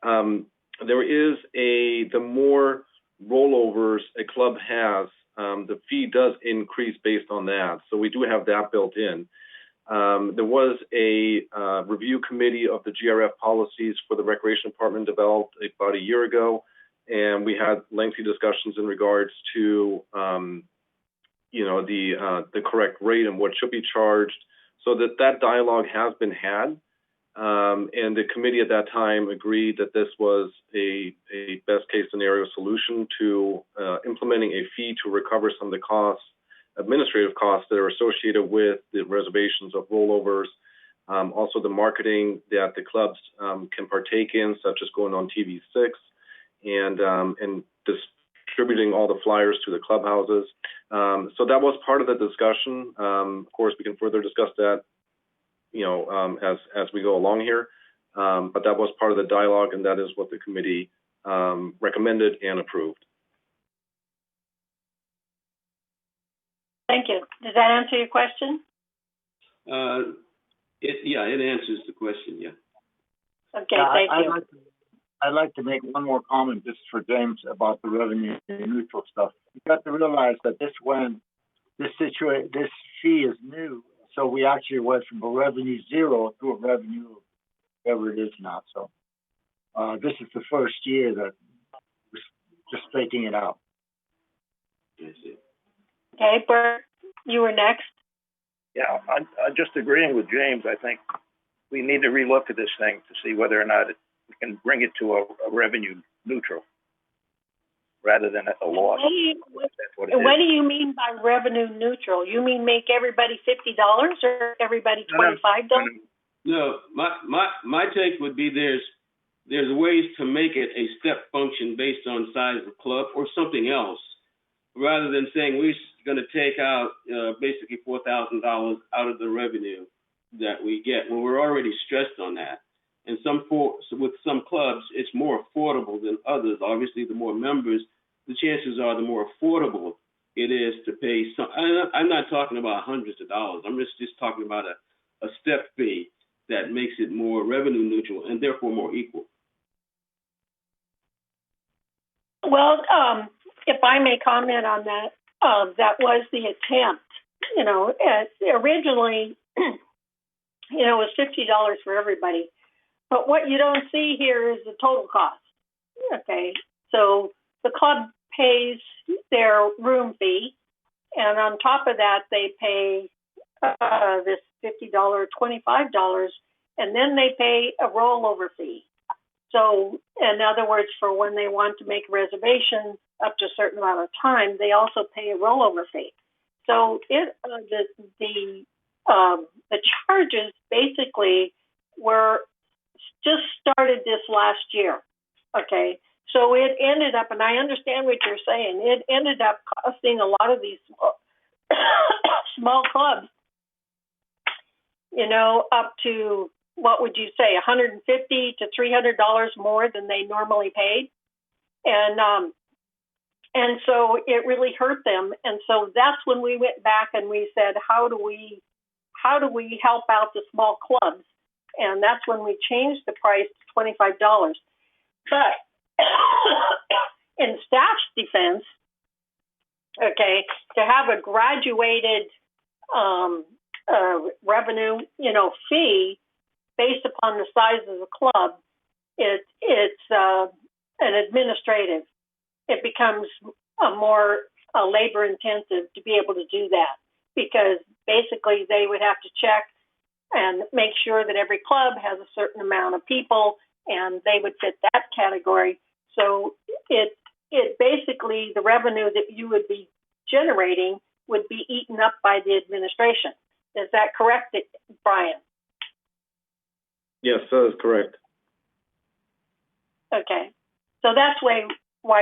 There is the more rollovers a club has, the fee does increase based on that. So we do have that built in. There was a review committee of the GRF policies for the Recreation Department developed about a year ago, and we had lengthy discussions in regards to the correct rate and what should be charged. So that dialogue has been had, and the committee at that time agreed that this was a best case scenario solution to implementing a fee to recover some of the administrative costs that are associated with the reservations of rollovers, Also the marketing that the clubs can partake in, such as going on TV6 and distributing all the flyers to the clubhouses. So that was part of the discussion. Of course, we can further discuss that, as we go along here. But that was part of the dialogue, and that is what the committee recommended and approved. Thank you. Does that answer your question? It answers the question, yeah. Okay, thank you. I'd like to make one more comment just for James about the revenue neutral stuff. You got to realize that this fee is new, so we actually went from a revenue zero to a revenue whatever it is now. So this is the first year that we're just taking it out. Okay, Bert, you were next. Yeah, I'm just agreeing with James. I think we need to relook at this thing to see whether or not we can bring it to a revenue neutral rather than a loss. What do you mean by revenue neutral? You mean make everybody $50 or everybody $25? No, my take would be there's ways to make it a step function based on size of club or something else, rather than saying we're going to take out basically $4,000 out of the revenue that we get when we're already stressed on that. And with some clubs, it's more affordable than others. Obviously, the more members, the chances are the more affordable it is to pay some. I'm not talking about hundreds of dollars. I'm just talking about a step fee that makes it more revenue neutral and therefore more equal. Well, if I may comment on that, that was the attempt. Originally, it was $50 for everybody. But what you don't see here is the total cost. Okay, so the club pays their room fee, and on top of that, they pay this $50, $25, and then they pay a rollover fee. So, in other words, for when they want to make a reservation up to a certain amount of time, they also pay a rollover fee. So, the charges basically were just started this last year. Okay, so it ended up, and I understand what you're saying, it ended up costing a lot of these small clubs, up to, what would you say, $150 to $300 more than they normally paid. And so it really hurt them. And so that's when we went back and we said, how do we help out the small clubs? And that's when we changed the price to $25. But in staff's defense, okay, to have a graduated revenue, fee based upon the size of the club, it's an administrative. It becomes more labor intensive to be able to do that, because basically they would have to check and make sure that every club has a certain amount of people and they would fit that category. So it basically, the revenue that you would be generating would be eaten up by the administration. Is that correct, Brian? Yes, that is correct. Okay. So that's why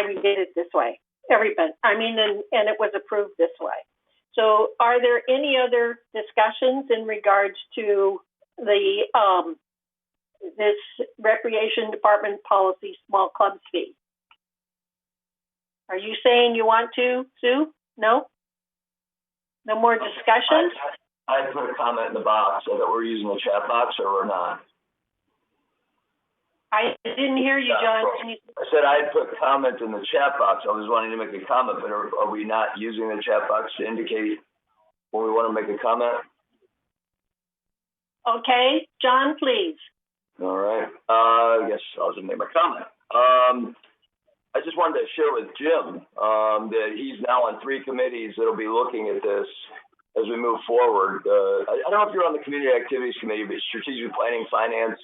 we did it this way. Everybody, and it was approved this way. So are there any other discussions in regards to the this recreation department policy small clubs fee? Are you saying you want to, Sue? No? No more discussion? I'd put a comment in the box so that we're using the chat box or we're not. I didn't hear you, John. I said I'd put comment in the chat box. I was wanting to make a comment, but are we not using the chat box to indicate when we want to make a comment? Okay, John, please. All right. I guess I'll just make my comment. I just wanted to share with Jim that he's now on 3 committees that'll be looking at this as we move forward. I don't know if you're on the Community Activities Committee, but Strategic Planning, Finance,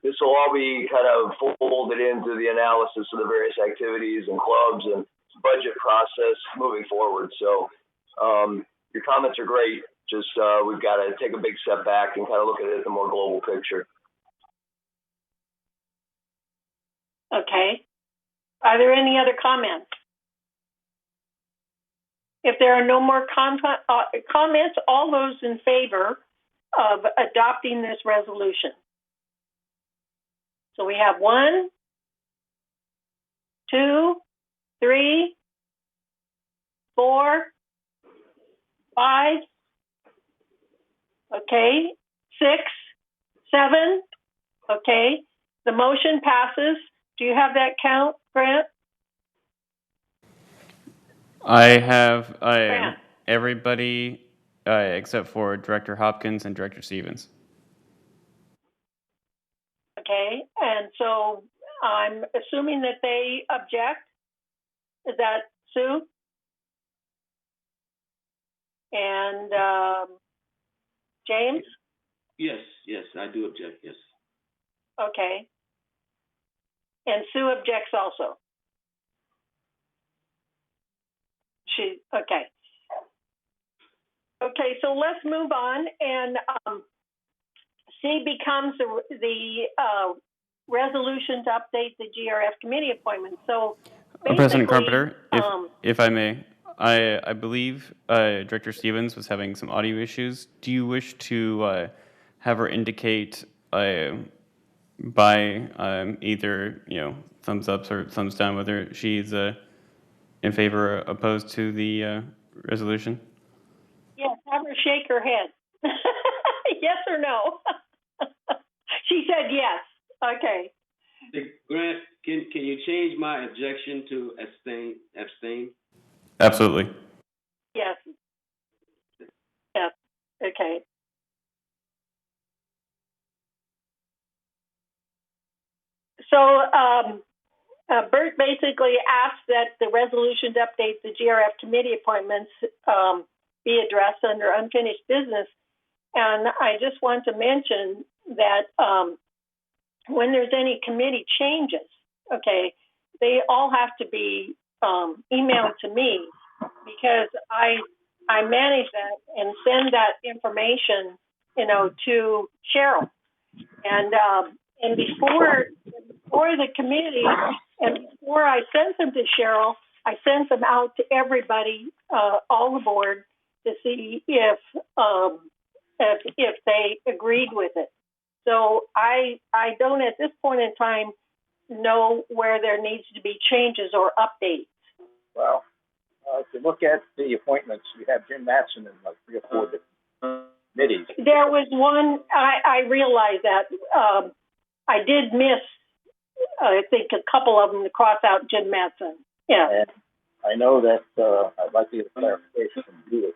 this will all be kind of folded into the analysis of the various activities and clubs and budget process moving forward. So your comments are great. Just, we've got to take a big step back and kind of look at it at the more global picture. Okay. Are there any other comments? If there are no more comments, all those in favor of adopting this resolution? So we have 1, 2, 3, 4, 5, okay, 6, 7, okay. The motion passes. Do you have that count, Grant? I have Grant. everybody except for Director Hopkins and Director Stevens. Okay, and so I'm assuming that they object. Is that Sue? And James? Yes, I do object, yes. Okay. And Sue objects also. Okay. Okay, so let's move on, and C becomes the resolution to update the GRF committee appointments. So President basically, Carpenter, if I may, I believe Director Stevens was having some audio issues. Do you wish to have her indicate by either thumbs up or thumbs down whether she's in favor or opposed to the resolution? Yes, have her shake her head. Yes or no? She said yes. Okay. Grant, can you change my objection to abstain? Absolutely. Yes. Yes. Okay. So Bert basically asked that the resolution to update the GRF committee appointments be addressed under unfinished business. And I just want to mention that when there's any committee changes, okay, they all have to be emailed to me, because I manage that and send that information, to Cheryl. And before the committee, and before I sent them to Cheryl, I sent them out to everybody, all the board, to see if they agreed with it. So I don't at this point in time know where there needs to be changes or updates. Well, if you look at the appointments, you have Jim Mattson in like 3 or 4 different committees. There was one, I realize that. I did miss, I think, a couple of them to cross out Jim Mattson. Yeah. And I know that I'd like to get a clarification from Judith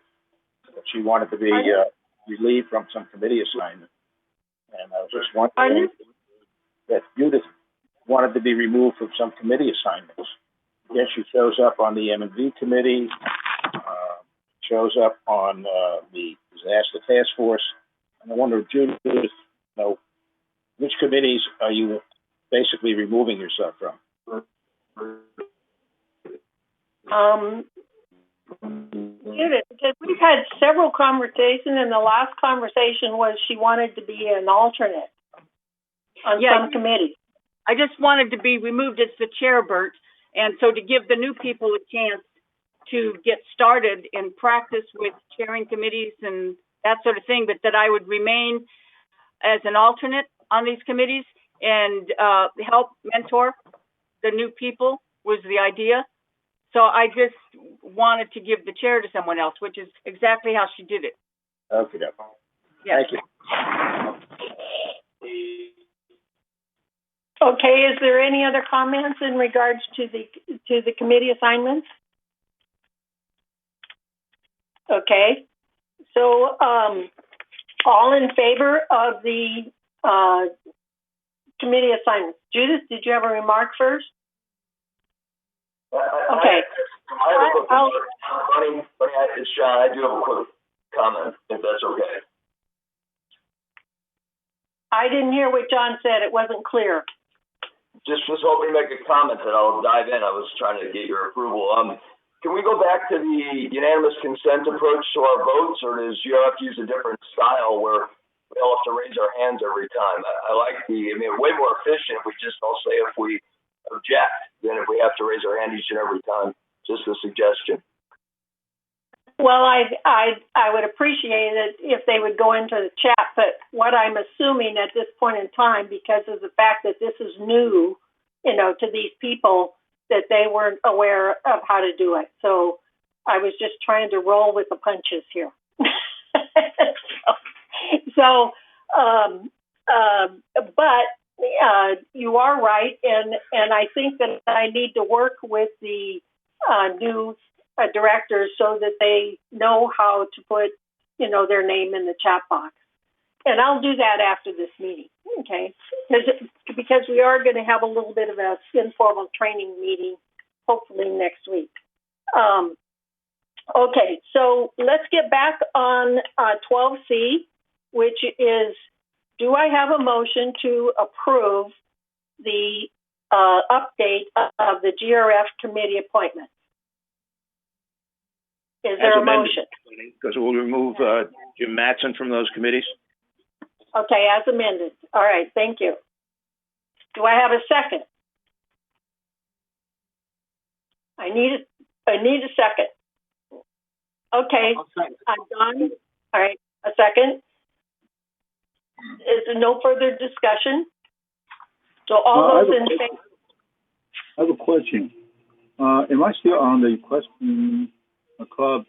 that she wanted to be relieved from some committee assignment. And I was just wondering that Judith wanted to be removed from some committee assignments. Again, she shows up on the M&V committee, shows up on the disaster task force. And I wonder, Judith, which committees are you basically removing yourself from? Judith, because we've had several conversations, and the last conversation was she wanted to be an alternate on some committees. I just wanted to be removed as the chair, Bert, and so to give the new people a chance to get started and practice with chairing committees and that sort of thing, but that I would remain as an alternate on these committees and help mentor the new people was the idea. So I just wanted to give the chair to someone else, which is exactly how she did it. Okay. Yes. Thank you. Okay, is there any other comments in regards to the committee assignments? Okay, so all in favor of the committee assignments? Judith, did you have a remark first? Okay. Funny, it's John. I do have a quick comment, if that's okay. I didn't hear what John said. It wasn't clear. Just was hoping to make a comment, and I'll dive in. I was trying to get your approval. can we go back to the unanimous consent approach to our votes, or does URF use a different style where we all have to raise our hands every time? I mean, way more efficient if we just all say if we object than if we have to raise our hand each and every time. Just a suggestion. Well, I would appreciate it if they would go into the chat, but what I'm assuming at this point in time, because of the fact that this is new, to these people, that they weren't aware of how to do it. So I was just trying to roll with the punches here. But you are right, and I think that I need to work with the new directors so that they know how to put, their name in the chat box. And I'll do that after this meeting, okay? Because we are going to have a little bit of a informal training meeting, hopefully next week. Okay, so let's get back on 12C, which is, do I have a motion to approve the update of the GRF committee appointment? Is there a motion? Because we'll remove Jim Mattson from those committees. Okay, as amended. All right, thank you. Do I have a second? I need a second. Okay, I'm done. All right, a second. Is there no further discussion? So all those in favor? I have a question. Am I still on the Equestrian Club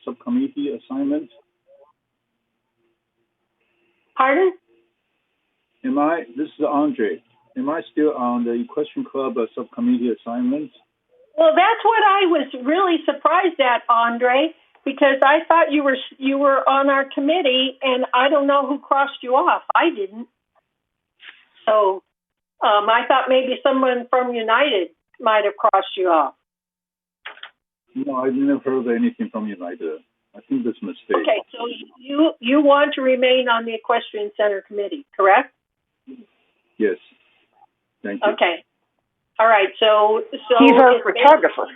subcommittee assignment? Pardon? This is Andre. Am I still on the Equestrian Club subcommittee assignment? Well, that's what I was really surprised at, Andre, because I thought you were on our committee, and I don't know who crossed you off. I didn't. So I thought maybe someone from United might have crossed you off. No, I've never heard anything from United. I think that's a mistake. Okay, so you want to remain on the Equestrian Center Committee, correct? Yes. Thank you. Okay. All right, so he's our photographer.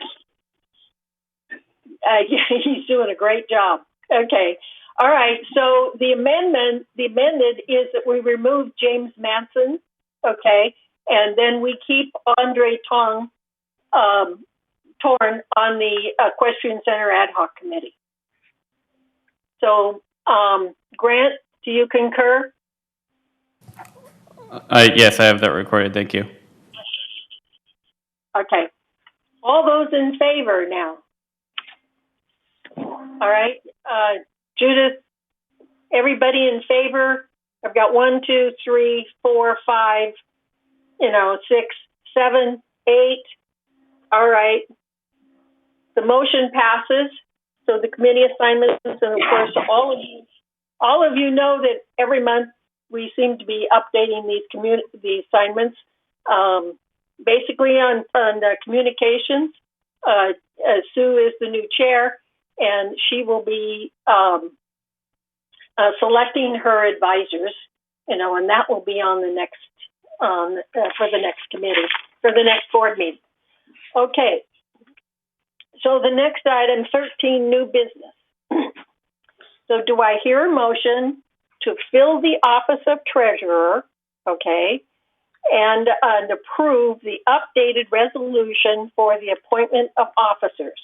Yeah, he's doing a great job. Okay. All right, so the amended is that we remove James Manson, okay, and then we keep Andre Torn on the Equestrian Center Ad Hoc Committee. So, Grant, do you concur? Yes, I have that recorded. Thank you. Okay. All those in favor now? All right. Judith, everybody in favor? I've got 1, 2, 3, 4, 5, 6, 7, 8. All right. The motion passes. So the committee assignments, and of course, all of you know that every month we seem to be updating the assignments. Basically on communications, Sue is the new chair, and she will be selecting her advisors, and that will be on the next for the next committee, for the next board meeting. Okay. So the next item, 13, new business. So do I hear a motion to fill the office of treasurer, okay, and approve the updated resolution for the appointment of officers?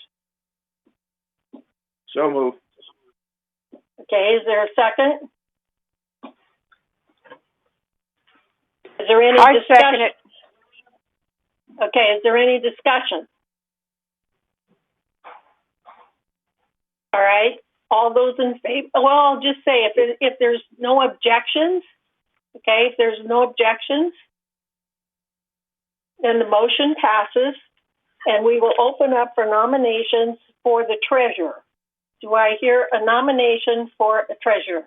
So moved. Okay, is there a second? Is there any discussion? I second it. Okay, is there any discussion? All right, all those in favor? Well, I'll just say if there's no objections, okay, if there's no objections, then the motion passes, and we will open up for nominations for the treasurer. Do I hear a nomination for a treasurer?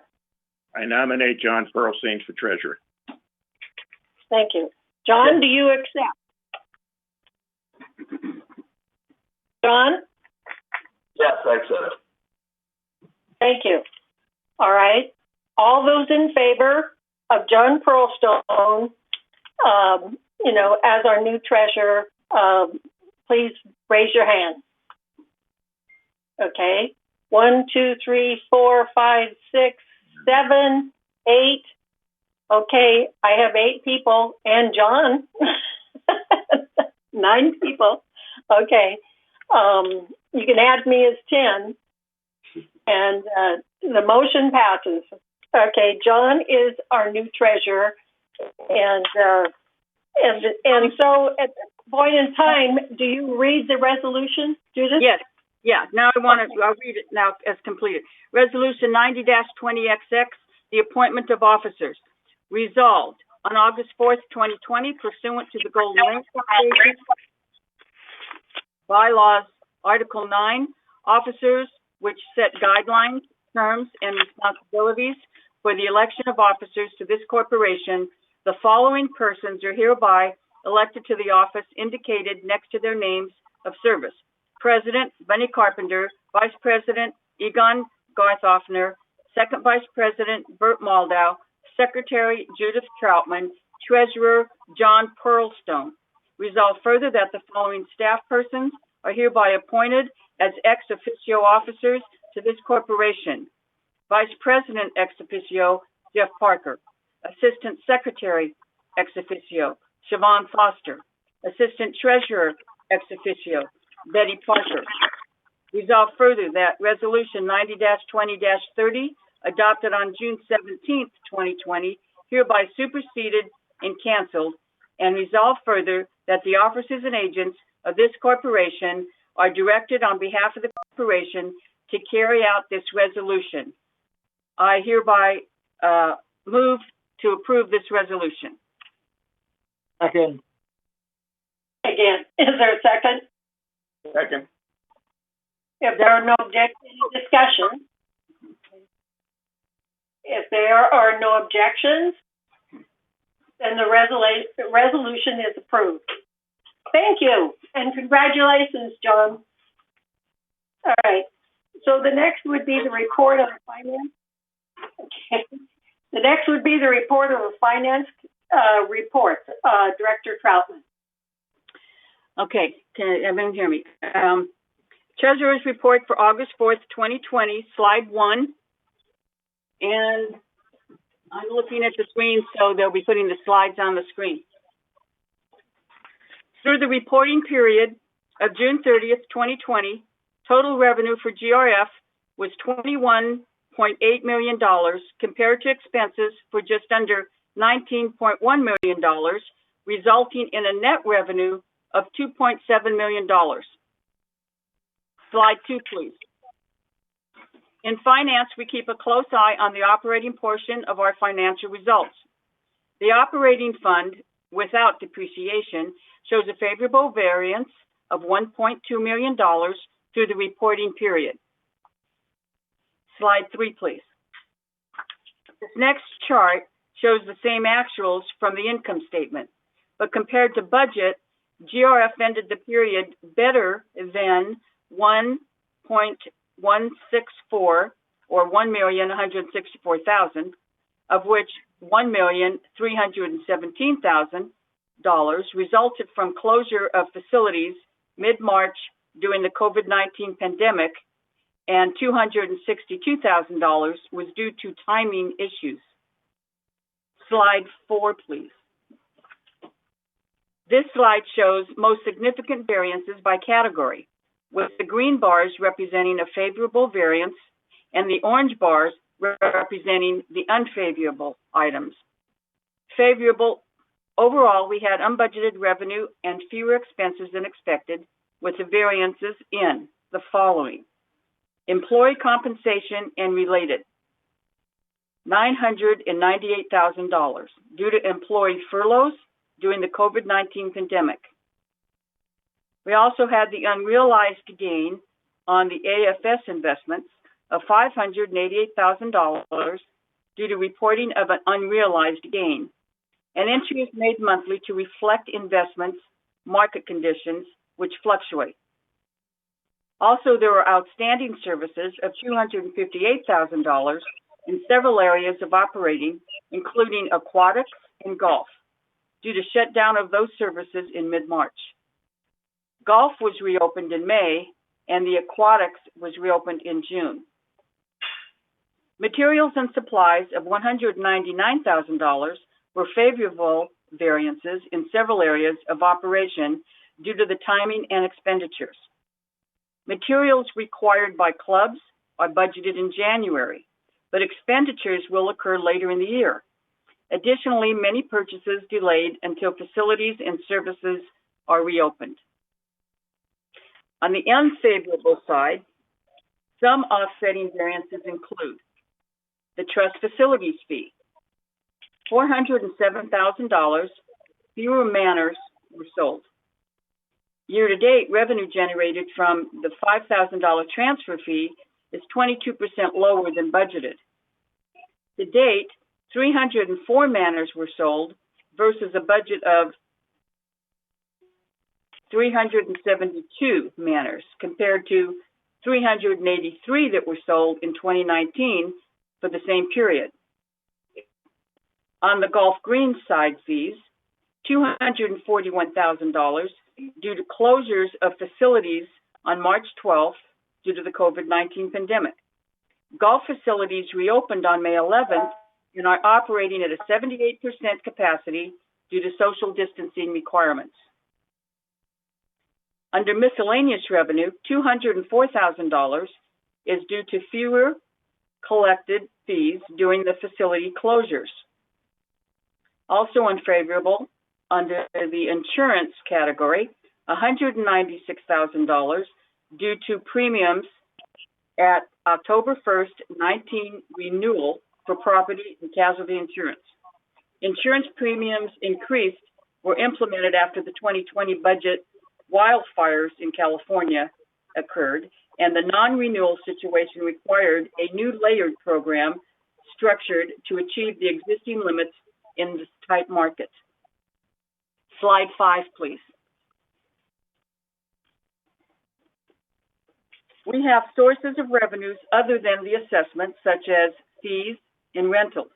I nominate John Pearlstein for treasurer. Thank you. John, do you accept? John? Yes, I accept. Thank you. All right. All those in favor of John Pearlstone, as our new treasurer, please raise your hand. Okay, 1, 2, 3, 4, 5, 6, 7, 8. Okay, I have 8 people and John. 9 people. Okay, you can add me as 10, and the motion passes. Okay, John is our new treasurer, and so at this point in time, do you read the resolution, Judith? Yes, yeah. Now I'll read it now as completed. Resolution 90-20XX, the appointment of officers. Resolved on August 4th, 2020, pursuant to the Golden Lake Corporation bylaws, Article 9, officers which set guidelines, terms, and responsibilities for the election of officers to this corporation. The following persons are hereby elected to the office indicated next to their names of service. President, Bunny Carpenter. Vice President, Egon Garthoffner. Second Vice President, Bert Moldow. Secretary, Judith Troutman. Treasurer, John Pearlstone. Resolved further that the following staff persons are hereby appointed as ex officio officers to this corporation. Vice President ex officio, Jeff Parker. Assistant Secretary ex officio, Siobhan Foster. Assistant Treasurer ex officio, Betty Parker. Resolved further that Resolution 90-20-30, adopted on June 17th, 2020, hereby superseded and canceled, and resolved further that the officers and agents of this corporation are directed on behalf of the corporation to carry out this resolution. I hereby move to approve this resolution. Second. Again, is there a second? Second. If there are no objections, discussion. If there are no objections, then the resolution is approved. Thank you, and congratulations, John. All right, so the next would be the report of finance. Okay. The next would be the report of the finance report, Director Troutman. Okay, can everyone hear me? Treasurer's report for August 4th, 2020, slide 1. And I'm looking at the screen, so they'll be putting the slides on the screen. Through the reporting period of June 30th, 2020, total revenue for GRF was $21.8 million compared to expenses for just under $19.1 million, resulting in a net revenue of $2.7 million. Slide 2, please. In finance, we keep a close eye on the operating portion of our financial results. The operating fund, without depreciation, shows a favorable variance of $1.2 million through the reporting period. Slide 3, please. This next chart shows the same actuals from the income statement, but compared to budget, GRF ended the period better than 1.164 or $1,164,000, of which $1,317,000 resulted from closure of facilities mid-March during the COVID-19 pandemic, and $262,000 was due to timing issues. Slide 4, please. This slide shows most significant variances by category, with the green bars representing a favorable variance and the orange bars representing the unfavorable items. Favorable, overall, we had unbudgeted revenue and fewer expenses than expected, with the variances in the following: employee compensation and related, $998,000 due to employee furloughs during the COVID-19 pandemic. We also had the unrealized gain on the AFS investments of $588,000 due to reporting of an unrealized gain, and entry is made monthly to reflect investments, market conditions, which fluctuate. Also, there were outstanding services of $258,000 in several areas of operating, including aquatics and golf, due to shutdown of those services in mid-March. Golf was reopened in May, and the aquatics was reopened in June. Materials and supplies of $199,000 were favorable variances in several areas of operation due to the timing and expenditures. Materials required by clubs are budgeted in January, but expenditures will occur later in the year. Additionally, many purchases delayed until facilities and services are reopened. On the unfavorable side, some offsetting variances include the trust facilities fee, $407,000, fewer manners were sold. Year-to-date, revenue generated from the $5,000 transfer fee is 22% lower than budgeted. To date, 304 manners were sold versus a budget of 372 manners, compared to 383 that were sold in 2019 for the same period. On the golf green side fees, $241,000 due to closures of facilities on March 12th due to the COVID-19 pandemic. Golf facilities reopened on May 11th and are operating at a 78% capacity due to social distancing requirements. Under miscellaneous revenue, $204,000 is due to fewer collected fees during the facility closures. Also unfavorable, under the insurance category, $196,000 due to premiums at October 1st, 19 renewal for property and casualty insurance. Insurance premiums increased were implemented after the 2020 budget wildfires in California occurred, and the non-renewal situation required a new layered program structured to achieve the existing limits in this tight market. Slide 5, please. We have sources of revenues other than the assessment, such as fees and rentals.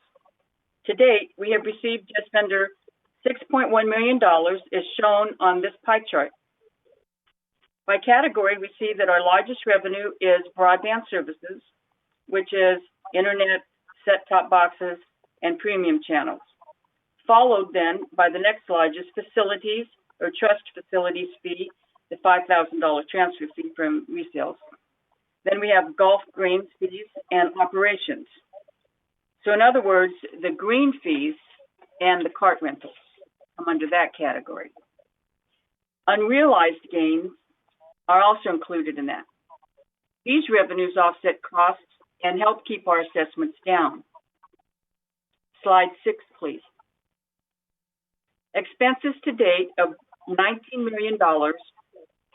To date, we have received just under $6.1 million, as shown on this pie chart. By category, we see that our largest revenue is broadband services, which is internet, set-top boxes, and premium channels. Followed then by the next largest, facilities or trust facilities fee, the $5,000 transfer fee from resales. Then we have golf greens fees and operations. So in other words, the green fees and the cart rentals come under that category. Unrealized gains are also included in that. These revenues offset costs and help keep our assessments down. Slide 6, please. Expenses to date of $19 million,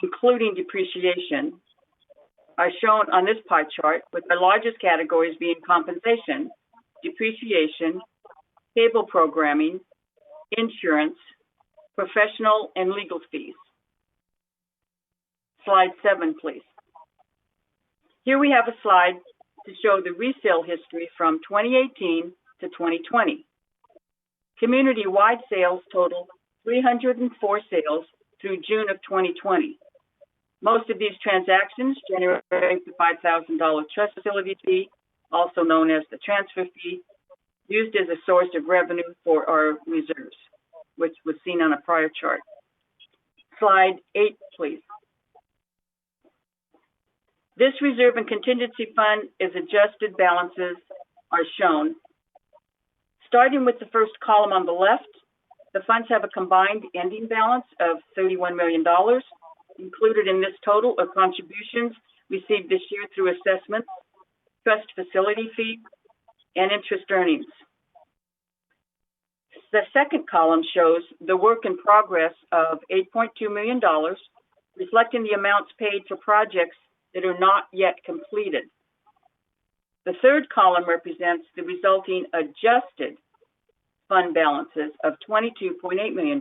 including depreciation, are shown on this pie chart, with the largest categories being compensation, depreciation, cable programming, insurance, professional and legal fees. Slide 7, please. Here we have a slide to show the resale history from 2018 to 2020. Community-wide sales total 304 sales through June of 2020. Most of these transactions generate the $5,000 trust facility fee, also known as the transfer fee, used as a source of revenue for our reserves, which was seen on a prior chart. Slide 8, please. This reserve and contingency fund is adjusted balances are shown. Starting with the first column on the left, the funds have a combined ending balance of $31 million. Included in this total are contributions received this year through assessments, trust facility fee, and interest earnings. The second column shows the work in progress of $8.2 million, reflecting the amounts paid for projects that are not yet completed. The third column represents the resulting adjusted fund balances of $22.8 million.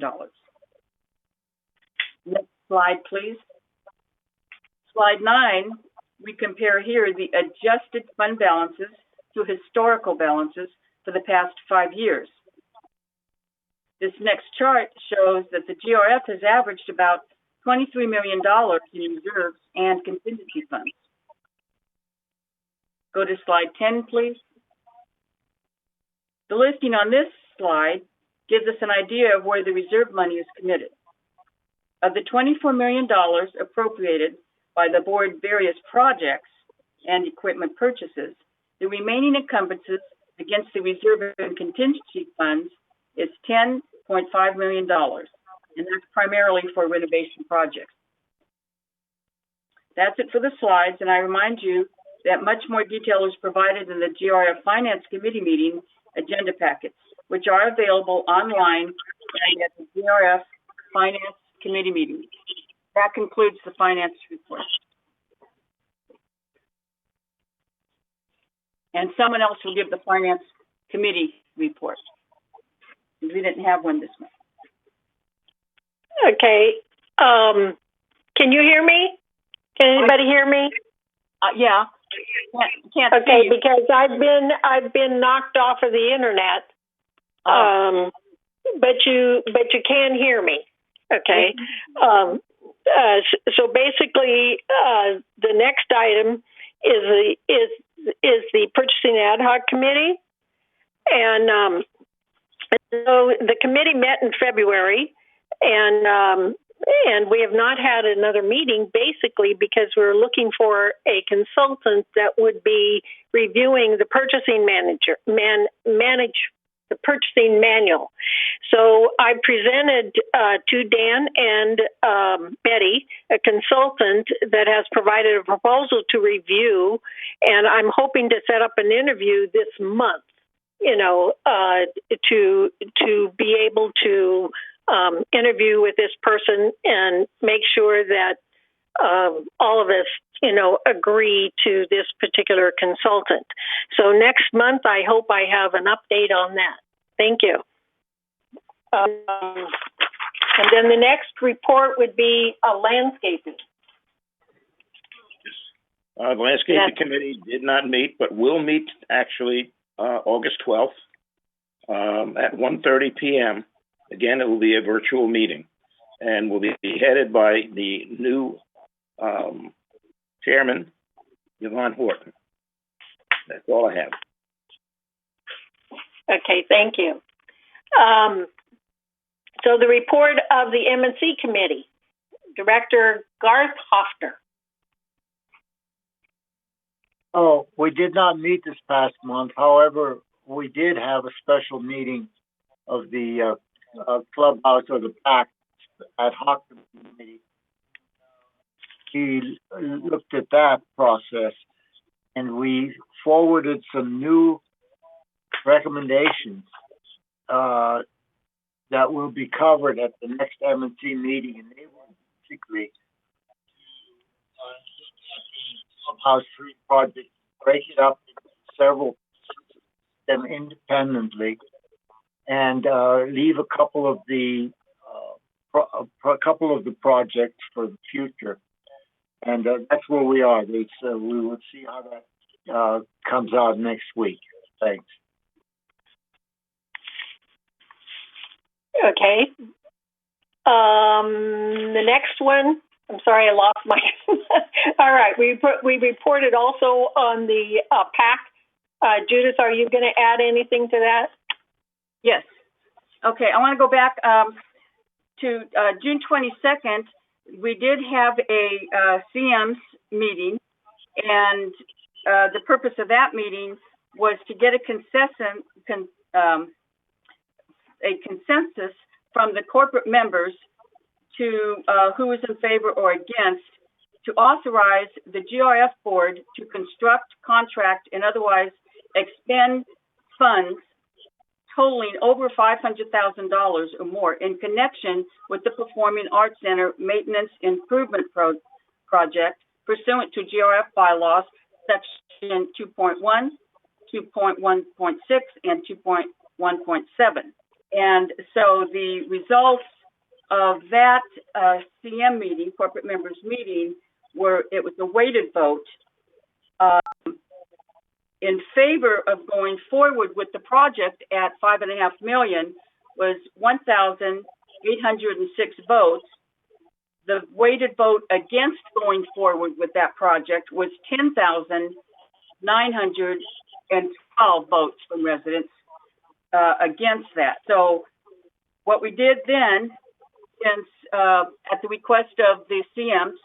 Next slide, please. Slide 9, we compare here the adjusted fund balances to historical balances for the past 5 years. This next chart shows that the GRF has averaged about $23 million in reserves and contingency funds. Go to slide 10, please. The listing on this slide gives us an idea of where the reserve money is committed. Of the $24 million appropriated by the board various projects and equipment purchases, the remaining encumbrances against the reserve and contingency funds is $10.5 million, and that's primarily for renovation projects. That's it for the slides, and I remind you that much more detail is provided in the GRF Finance Committee meeting agenda packets, which are available online and at the GRF Finance Committee meeting. That concludes the finance report. And someone else will give the Finance Committee report. We didn't have one this month. Okay. Can you hear me? Can anybody hear me? Yeah. Can't okay, see you. because I've been knocked off of the internet. But you can hear me. Okay. So basically, the next item is the purchasing ad hoc committee, and so the committee met in February, and we have not had another meeting, basically because we're looking for a consultant that would be reviewing the purchasing the purchasing manual. So I presented to Dan and Betty, a consultant that has provided a proposal to review, and I'm hoping to set up an interview this month, to be able to interview with this person and make sure that all of us, agree to this particular consultant. So next month, I hope I have an update on that. Thank you. And then the next report would be landscaping. The Landscaping Committee did not meet, but will meet actually August 12th at 1:30 p.m. Again, it will be a virtual meeting, and will be headed by the new chairman, Yvonne Horton. That's all I have. Okay, thank you. So the report of the M&C Committee, Director Garth Hoffner. Oh, we did not meet this past month. However, we did have a special meeting of the clubhouse or the PAC ad hoc committee. We looked at that process, and we forwarded some new recommendations that will be covered at the next M&C meeting, and they will basically Clubhouse 3 project, break it up into several them independently, and leave a couple of the projects for the future. And that's where we are. We will see how that comes out next week. Thanks. Okay. The next one, I'm sorry, I lost my. All right, we reported also on the PAC. Judith, are you going to add anything to that? Yes. Okay, I want to go back to June 22nd. We did have a CM's meeting, and the purpose of that meeting was to get a consensus from the corporate members to who is in favor or against to authorize the GRF board to construct, contract, and otherwise expend funds totaling over $500,000 or more in connection with the Performing Arts Center Maintenance Improvement Project pursuant to GRF bylaws section 2.1, 2.1.6, and 2.1.7. And so the results of that CM meeting, corporate members meeting, it was a weighted vote in favor of going forward with the project at $5.5 million was 1,806 votes, the weighted vote against going forward with that project was 10,912 votes from residents against that. So what we did then, since at the request of the CMs,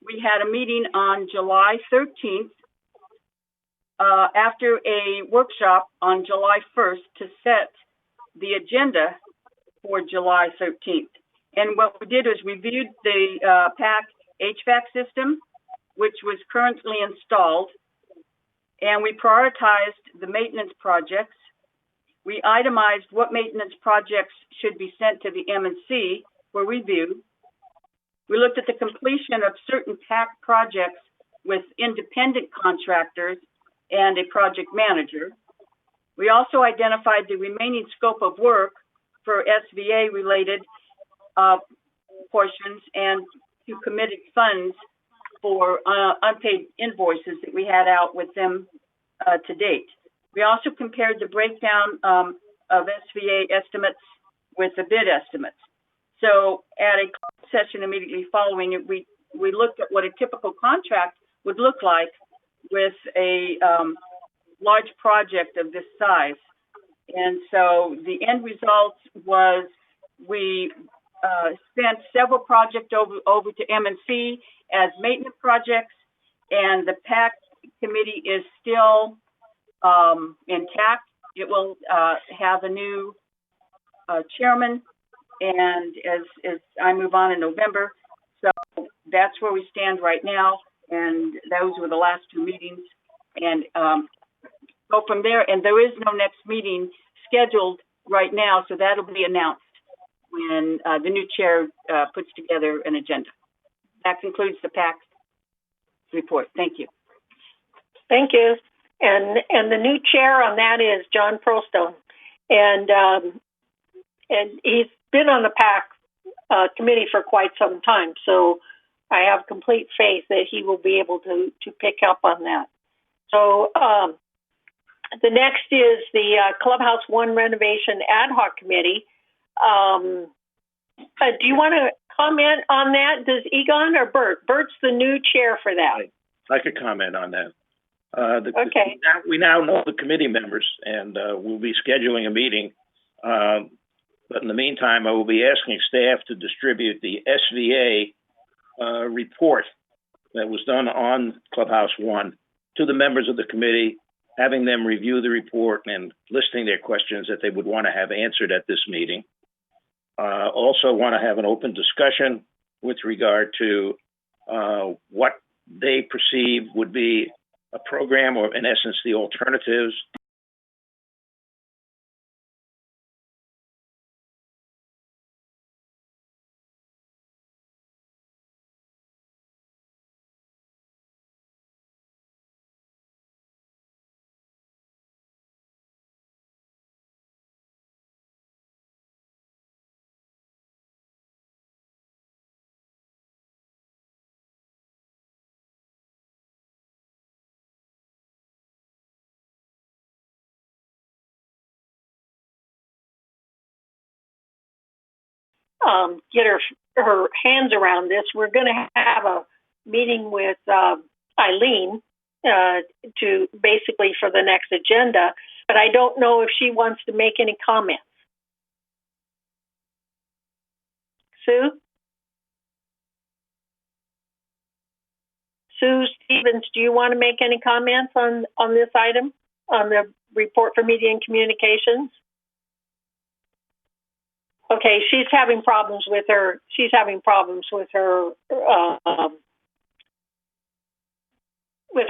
we had a meeting on July 13th after a workshop on July 1st to set the agenda for July 13th. And what we did was reviewed the PAC HVAC system, which was currently installed, and we prioritized the maintenance projects. We itemized what maintenance projects should be sent to the M&C for review. We looked at the completion of certain PAC projects with independent contractors and a project manager. We also identified the remaining scope of work for SVA-related portions and to committed funds for unpaid invoices that we had out with them to date. We also compared the breakdown of SVA estimates with the bid estimates. So at a session immediately following it, we looked at what a typical contract would look like with a large project of this size. And so the end result was we sent several projects over to M&C as maintenance projects, and the PAC committee is still intact. It will have a new chairman, and as I move on in November. So that's where we stand right now, and those were the last two meetings. And go from there, and there is no next meeting scheduled right now, so that'll be announced when the new chair puts together an agenda. That concludes the PAC report. Thank you. Thank you. And the new chair on that is John Pearlstone, and he's been on the PAC committee for quite some time. So I have complete faith that he will be able to pick up on that. So the next is the Clubhouse 1 renovation ad hoc committee. Do you want to comment on that? Does Egon or Bert? Bert's the new chair for that. I could comment on that. Okay. We now know the committee members, and we'll be scheduling a meeting. But in the meantime, I will be asking staff to distribute the SVA report that was done on Clubhouse 1 to the members of the committee, having them review the report and listing their questions that they would want to have answered at this meeting. Also want to have an open discussion with regard to what they perceive would be a program, or in essence, the alternatives. Get her hands around this. We're going to have a meeting with Eileen to basically for the next agenda, but I don't know if she wants to make any comments. Sue Stevens, do you want to make any comments on this item, on the report for media and communications? Okay, she's having problems with her. She's having problems with her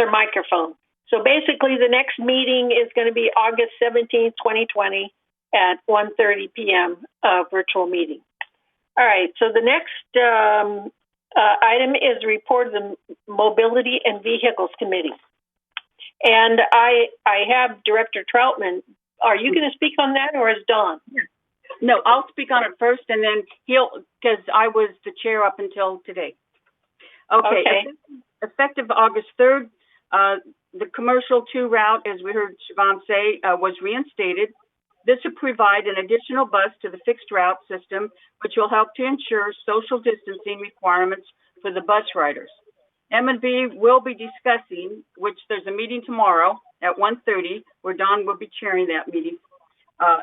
microphone. So basically, the next meeting is going to be August 17th, 2020, at 1:30 p.m. Virtual meeting. All right. So the next item is report of the Mobility and Vehicles Committee, and I have Director Troutman. Are you going to speak on that, or is Dawn? No, I'll speak on it first, and then because I was the chair up until today. Okay. Effective August 3rd, the commercial 2 route, as we heard Siobhan say, was reinstated. This will provide an additional bus to the fixed route system, which will help to ensure social distancing requirements for the bus riders. M&B will be discussing, which there's a meeting tomorrow at 1:30, where Don will be chairing that meeting.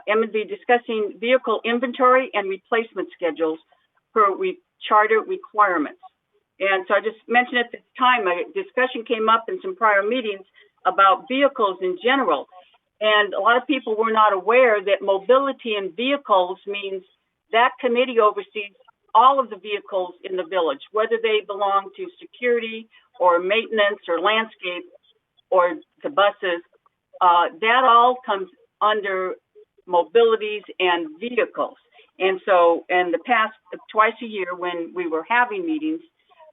M&B discussing vehicle inventory and replacement schedules per charter requirements. And so I just mentioned at this time, a discussion came up in some prior meetings about vehicles in general. And a lot of people were not aware that mobility in vehicles means that committee oversees all of the vehicles in the village, whether they belong to security or maintenance or landscape or the buses. That all comes under mobilities and vehicles. And so in the past, twice a year when we were having meetings,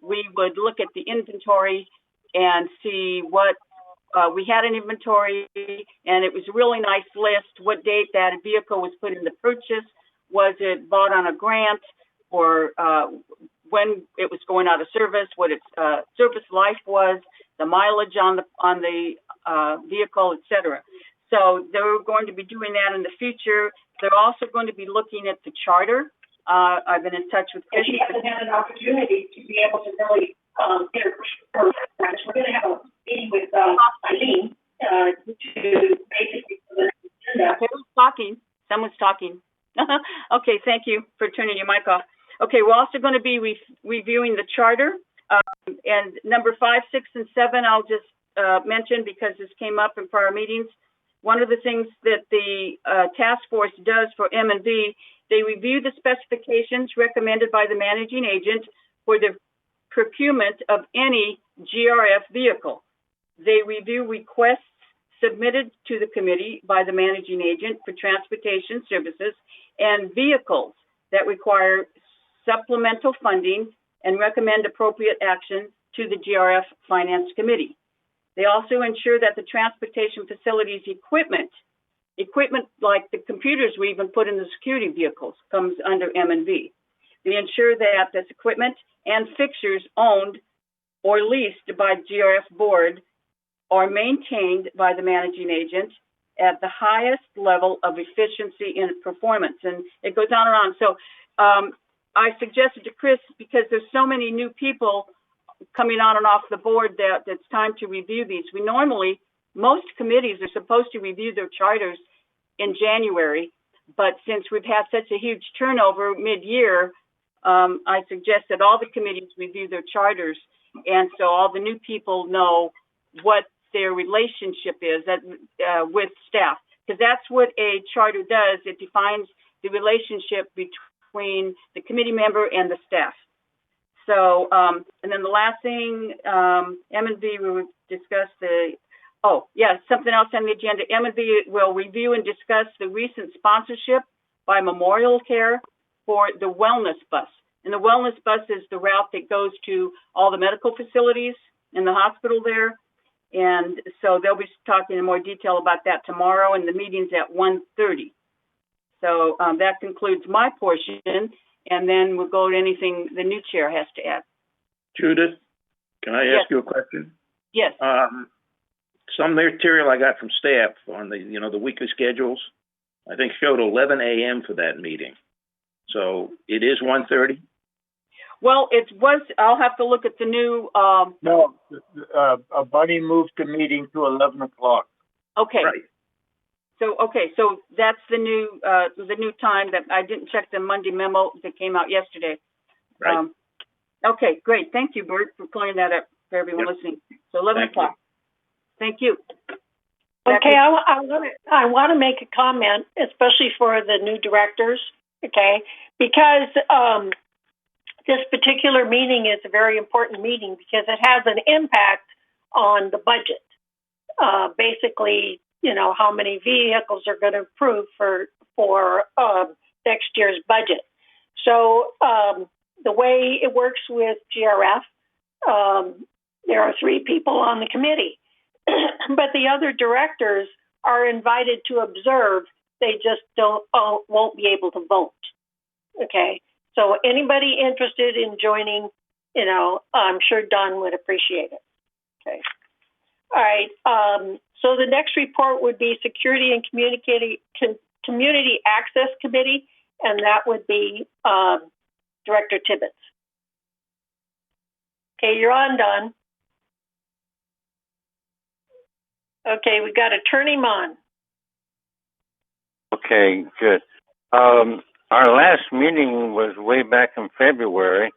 we would look at the inventory and see what we had an inventory, and it was a really nice list, what date that vehicle was put into purchase, was it bought on a grant, or when it was going out of service, what its service life was, the mileage on the vehicle, etc. So they're going to be doing that in the future. They're also going to be looking at the charter. I've been in touch with Chris. She hasn't had an opportunity to be able to really get her reference. We're going to have a meeting with Eileen to basically. Who's talking? Someone's talking. Okay, thank you for turning your mic off. Okay, we're also going to be reviewing the charter. And number 5, 6, and 7, I'll just mention because this came up in prior meetings. One of the things that the task force does for M&B, they review the specifications recommended by the managing agent for the procurement of any GRF vehicle. They review requests submitted to the committee by the managing agent for transportation services and vehicles that require supplemental funding and recommend appropriate action to the GRF Finance Committee. They also ensure that the transportation facilities equipment like the computers we even put in the security vehicles, comes under M&V. They ensure that this equipment and fixtures owned or leased by GRF board are maintained by the managing agent at the highest level of efficiency and performance. And it goes on and on. So I suggested to Chris, because there's so many new people coming on and off the board that it's time to review these. We normally, most committees are supposed to review their charters in January, but since we've had such a huge turnover mid-year, I suggest that all the committees review their charters, and so all the new people know what their relationship is with staff, because that's what a charter does. It defines the relationship between the committee member and the staff. So, and then the last thing, M&V, we would discuss something else on the agenda. M&V will review and discuss the recent sponsorship by Memorial Care for the wellness bus. And the wellness bus is the route that goes to all the medical facilities in the hospital there. And so they'll be talking in more detail about that tomorrow, and the meeting's at 1:30. So that concludes my portion, and then we'll go to anything the new chair has to add. Judith, can I ask you a question? Yes. Some material I got from staff on the weekly schedules, I think showed 11 a.m. for that meeting. So it is 1:30? Well, I'll have to look at the new. No, Bunny moved the meeting to 11 o'clock. Okay. Right. So that's the new time that I didn't check the Monday memo that came out yesterday. Right. Okay, great. Thank you, Bert, for clearing that up for everyone listening. So 11 o'clock. Thank you. Okay, I want to make a comment, especially for the new directors, okay? Because this particular meeting is a very important meeting because it has an impact on the budget. Basically, how many vehicles are going to approve for next year's budget. So the way it works with GRF, there are 3 people on the committee, but the other directors are invited to observe. They just won't be able to vote. Okay. So anybody interested in joining, I'm sure Don would appreciate it. Okay. All right. So the next report would be security and Community Access Committee, and that would be Director Tibbetts. Okay, you're on, Don. Okay, we got to turn him on. Okay, good. Our last meeting was way back in February.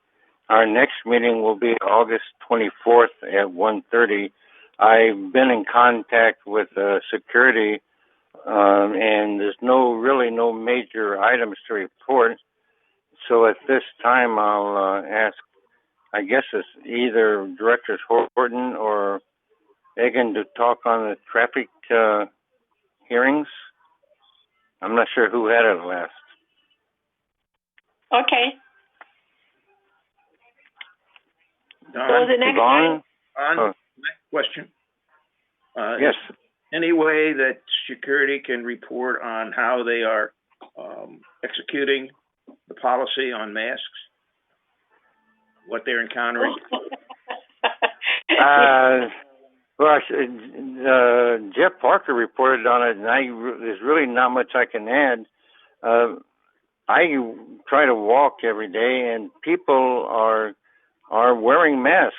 Our next meeting will be August 24th at 1:30. I've been in contact with security, and there's really no major items to report. So at this time, I'll ask, I guess it's either Directors Horton or Egan to talk on the traffic hearings. I'm not sure who had it last. Okay. Don, So the next item. next question. Yes. Any way that security can report on how they are executing the policy on masks? What they're encountering? Well, Jeff Parker reported on it, and there's really not much I can add. I try to walk every day, and people are wearing masks.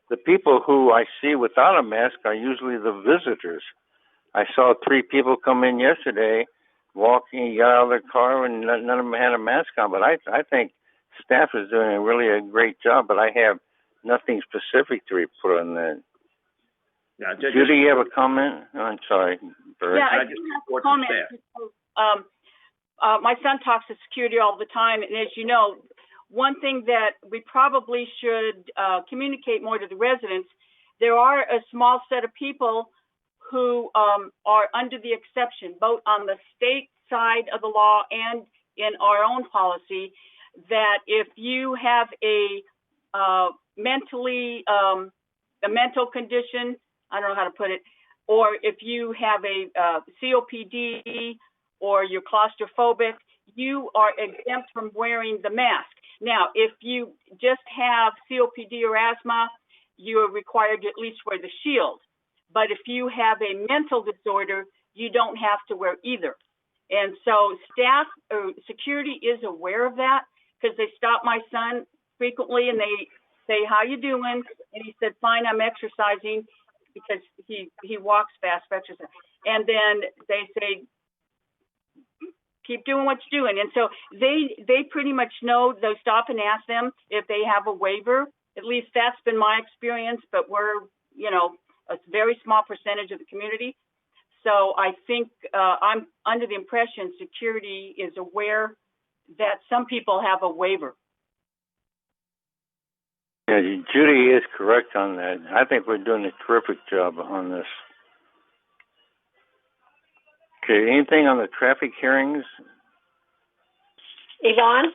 The people who I see without a mask are usually the visitors. I saw 3 people come in yesterday, walking, got out of their car, and none of them had a mask on. But I think staff is doing a great job, but I have nothing specific to report on that. Yeah, Judy, you have a comment? Oh, I'm sorry, Bert. Yeah, I do have a comment. My son talks to security all the time, and as you know, one thing that we probably should communicate more to the residents, there are a small set of people who are under the exception, both on the state side of the law and in our own policy, that if you have a mental condition, I don't know how to put it, or if you have a COPD or you're claustrophobic, you are exempt from wearing the mask. Now, if you just have COPD or asthma, you are required to at least wear the shield. But if you have a mental disorder, you don't have to wear either. And so staff or security is aware of that, because they stop my son frequently and they say, "How you doing?" And he said, "Fine, I'm exercising," because he walks fast for exercise. And then they say, "Keep doing what you're doing." And so they pretty much know. They stop and ask them if they have a waiver. At least that's been my experience, but we're, a very small percentage of the community. So I think I'm under the impression security is aware that some people have a waiver. Yeah, Judy is correct on that. I think we're doing a terrific job on this. Okay, anything on the traffic hearings? Yvonne?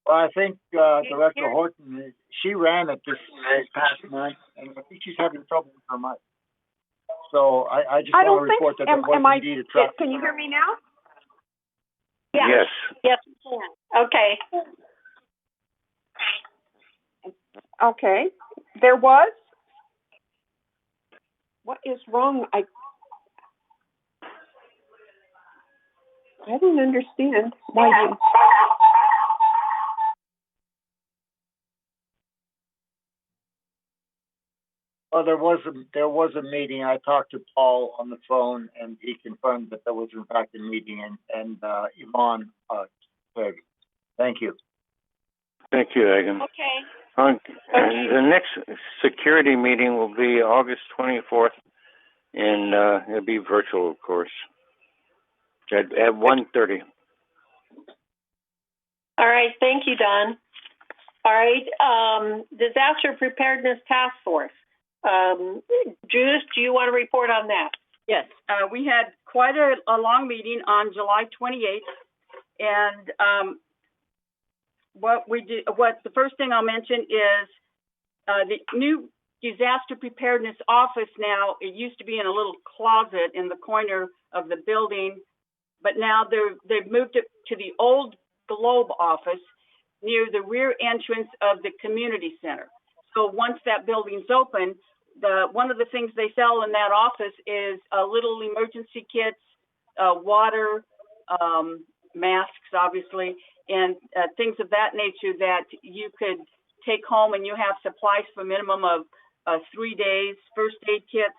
Well, I think Director Horton, she ran it this past month, and I think she's having trouble with her mic. So I just want to report that there was indeed a traffic. Can you hear me now? Yeah. Yes. Yes, we can. Okay. Okay. There was? What is wrong? I don't understand why you... Well, there was a meeting. I talked to Paul on the phone, and he confirmed that there was in fact a meeting. And Yvonne, thank you. Thank you, Egan. Okay. The next security meeting will be August 24th, and it'll be virtual, of course, at 1:30. All right. Thank you, Don. All right. Disaster Preparedness Task Force. Judith, do you want to report on that? Yes, we had quite a long meeting on July 28th, and what the first thing I'll mention is the new disaster preparedness office. Now, it used to be in a little closet in the corner of the building, but now they've moved it to the old Globe office near the rear entrance of the community center. So once that building's open, one of the things they sell in that office is little emergency kits, water, masks, obviously, and things of that nature that you could take home, and you have supplies for a minimum of 3 days, first aid kits,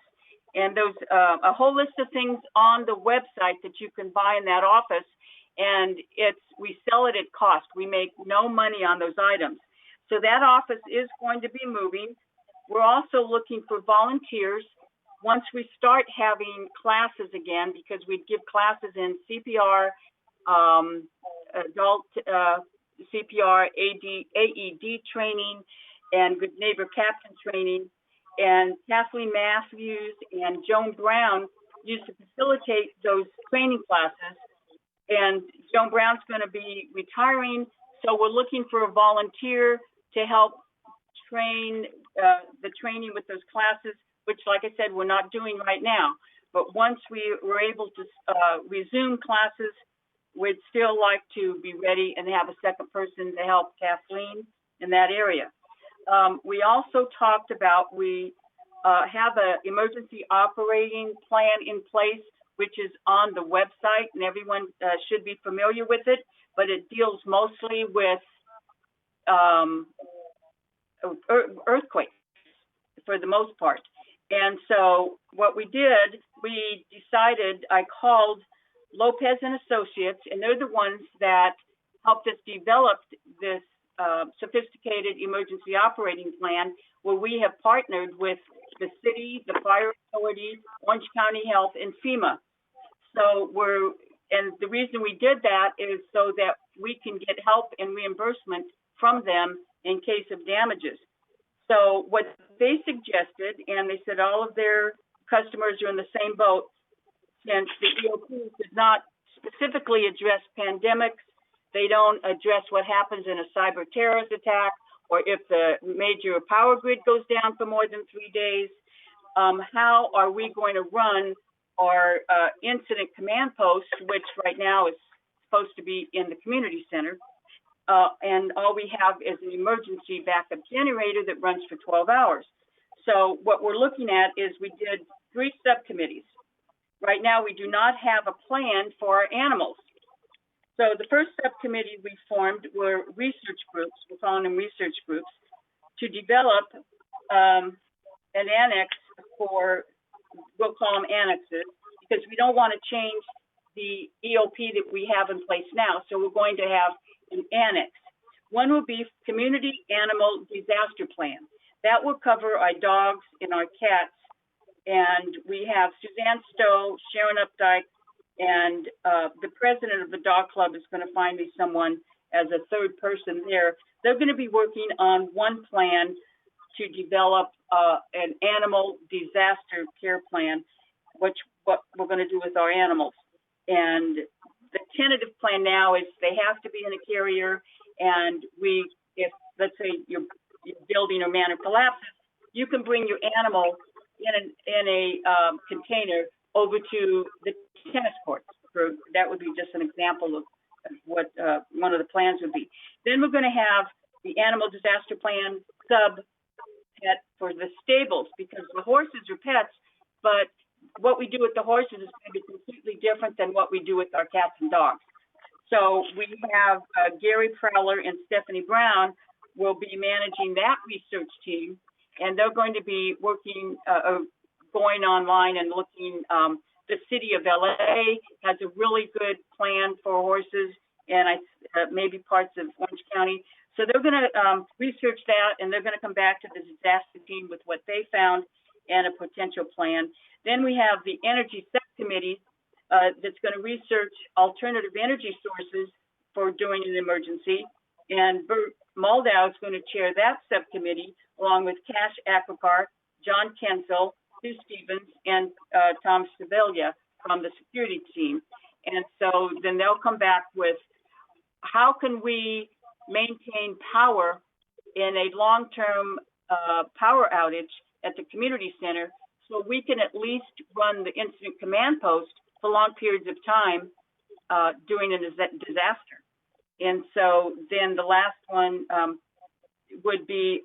and those a whole list of things on the website that you can buy in that office. And we sell it at cost. We make no money on those items. So that office is going to be moving. We're also looking for volunteers once we start having classes again, because we give classes in CPR, adult CPR, AED training, and Good Neighbor Captain training. And Kathleen Matthews and Joan Brown used to facilitate those training classes. And Joan Brown's going to be retiring, so we're looking for a volunteer to help train the training with those classes, which, like I said, we're not doing right now. But once we were able to resume classes, we'd still like to be ready and have a second person to help Kathleen in that area. We also talked about, we have an emergency operating plan in place, which is on the website, and everyone should be familiar with it, but it deals mostly with earthquakes for the most part. And so what we did, we decided, I called Lopez and Associates, and they're the ones that helped us develop this sophisticated emergency operating plan, where we have partnered with the city, the fire authority, Orange County Health, and FEMA. So and the reason we did that is so that we can get help and reimbursement from them in case of damages. So what they suggested, and they said all of their customers are in the same boat, since the EOP did not specifically address pandemics, they don't address what happens in a cyber terrorist attack, or if the major power grid goes down for more than 3 days. How are we going to run our incident command post, which right now is supposed to be in the community center, and all we have is an emergency backup generator that runs for 12 hours. So what we're looking at is we did 3 subcommittees. Right now, we do not have a plan for our animals. So the first subcommittee we formed were research groups, we're calling them research groups, to develop an annex for, we'll call them annexes, because we don't want to change the EOP that we have in place now. So we're going to have an annex. One will be community animal disaster plan. That will cover our dogs and our cats. And we have Suzanne Stowe, Sharon Updike, and the president of the dog club is going to find me someone as a third person there. They're going to be working on one plan to develop an animal disaster care plan, what we're going to do with our animals. And the tentative plan now is they have to be in a carrier, and if let's say your building or manor collapses, you can bring your animal in a container over to the tennis courts. That would be just an example of what one of the plans would be. Then we're going to have the animal disaster plan sub-pet for the stables, because the horses are pets, but what we do with the horses is going to be completely different than what we do with our cats and dogs. So we have Gary Prowler and Stephanie Brown will be managing that research team, and they're going to be working, going online and looking. The city of LA has a really good plan for horses, and maybe parts of Orange County. So they're going to research that, and they're going to come back to the disaster team with what they found and a potential plan. Then we have the energy subcommittee that's going to research alternative energy sources for during an emergency. And Bert Moldau is going to chair that subcommittee, along with Cash Akrakar, John Kensel, Sue Stevens, and Tom Sevilla from the security team. And so then they'll come back with how can we maintain power in a long-term power outage at the community center, so we can at least run the incident command post for long periods of time during a disaster. And so then the last one would be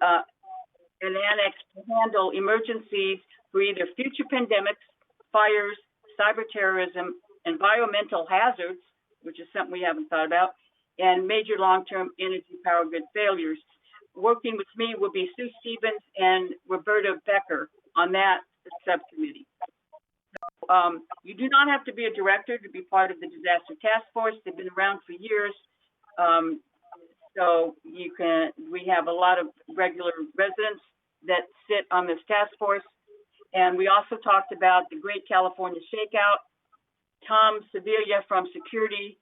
and annexed to handle emergencies for either future pandemics, fires, cyber terrorism, environmental hazards, which is something we haven't thought about, and major long-term energy power grid failures. Working with me will be Sue Stevens and Roberta Becker on that subcommittee. You do not have to be a director to be part of the disaster task force. They've been around for years. So we have a lot of regular residents that sit on this task force. And we also talked about the Great California Shakeout. Tom Sevilla from Security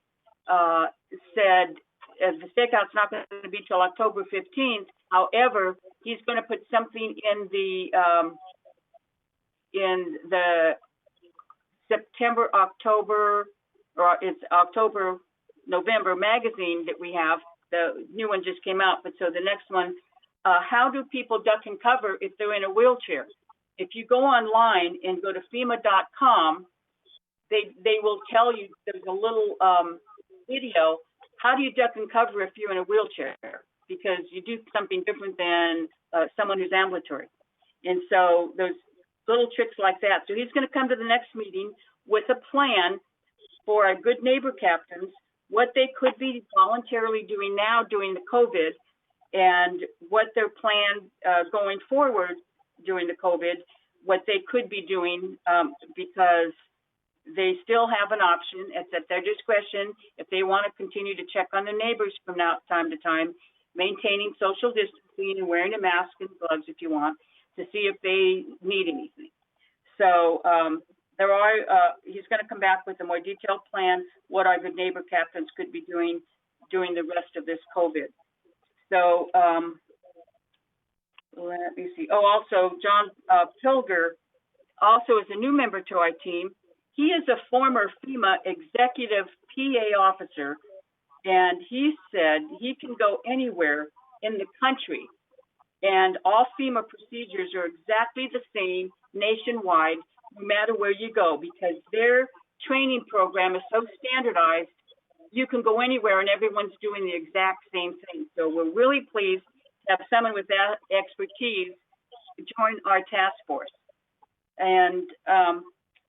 said the shakeout's not going to be till October 15th. However, he's going to put something in the September, October, or it's October, November magazine that we have. The new one just came out, but so the next one, how do people duck and cover if they're in a wheelchair? If you go online and go to FEMA.com, they will tell you, there's a little video, how do you duck and cover if you're in a wheelchair? Because you do something different than someone who's ambulatory. And so there's little tricks like that. So he's going to come to the next meeting with a plan for our good neighbor captains, what they could be voluntarily doing now during the COVID, and what their plan going forward during the COVID, what they could be doing, because they still have an option. It's at their discretion if they want to continue to check on their neighbors from time to time, maintaining social distancing and wearing a mask and gloves if you want, to see if they need anything. So he's going to come back with a more detailed plan, what our good neighbor captains could be doing during the rest of this COVID. So let me see. Oh, also John Pilger also is a new member to our team. He is a former FEMA executive PA officer, and he said he can go anywhere in the country, and all FEMA procedures are exactly the same nationwide, no matter where you go, because their training program is so standardized, you can go anywhere and everyone's doing the exact same thing. So we're really pleased to have someone with that expertise join our task force. And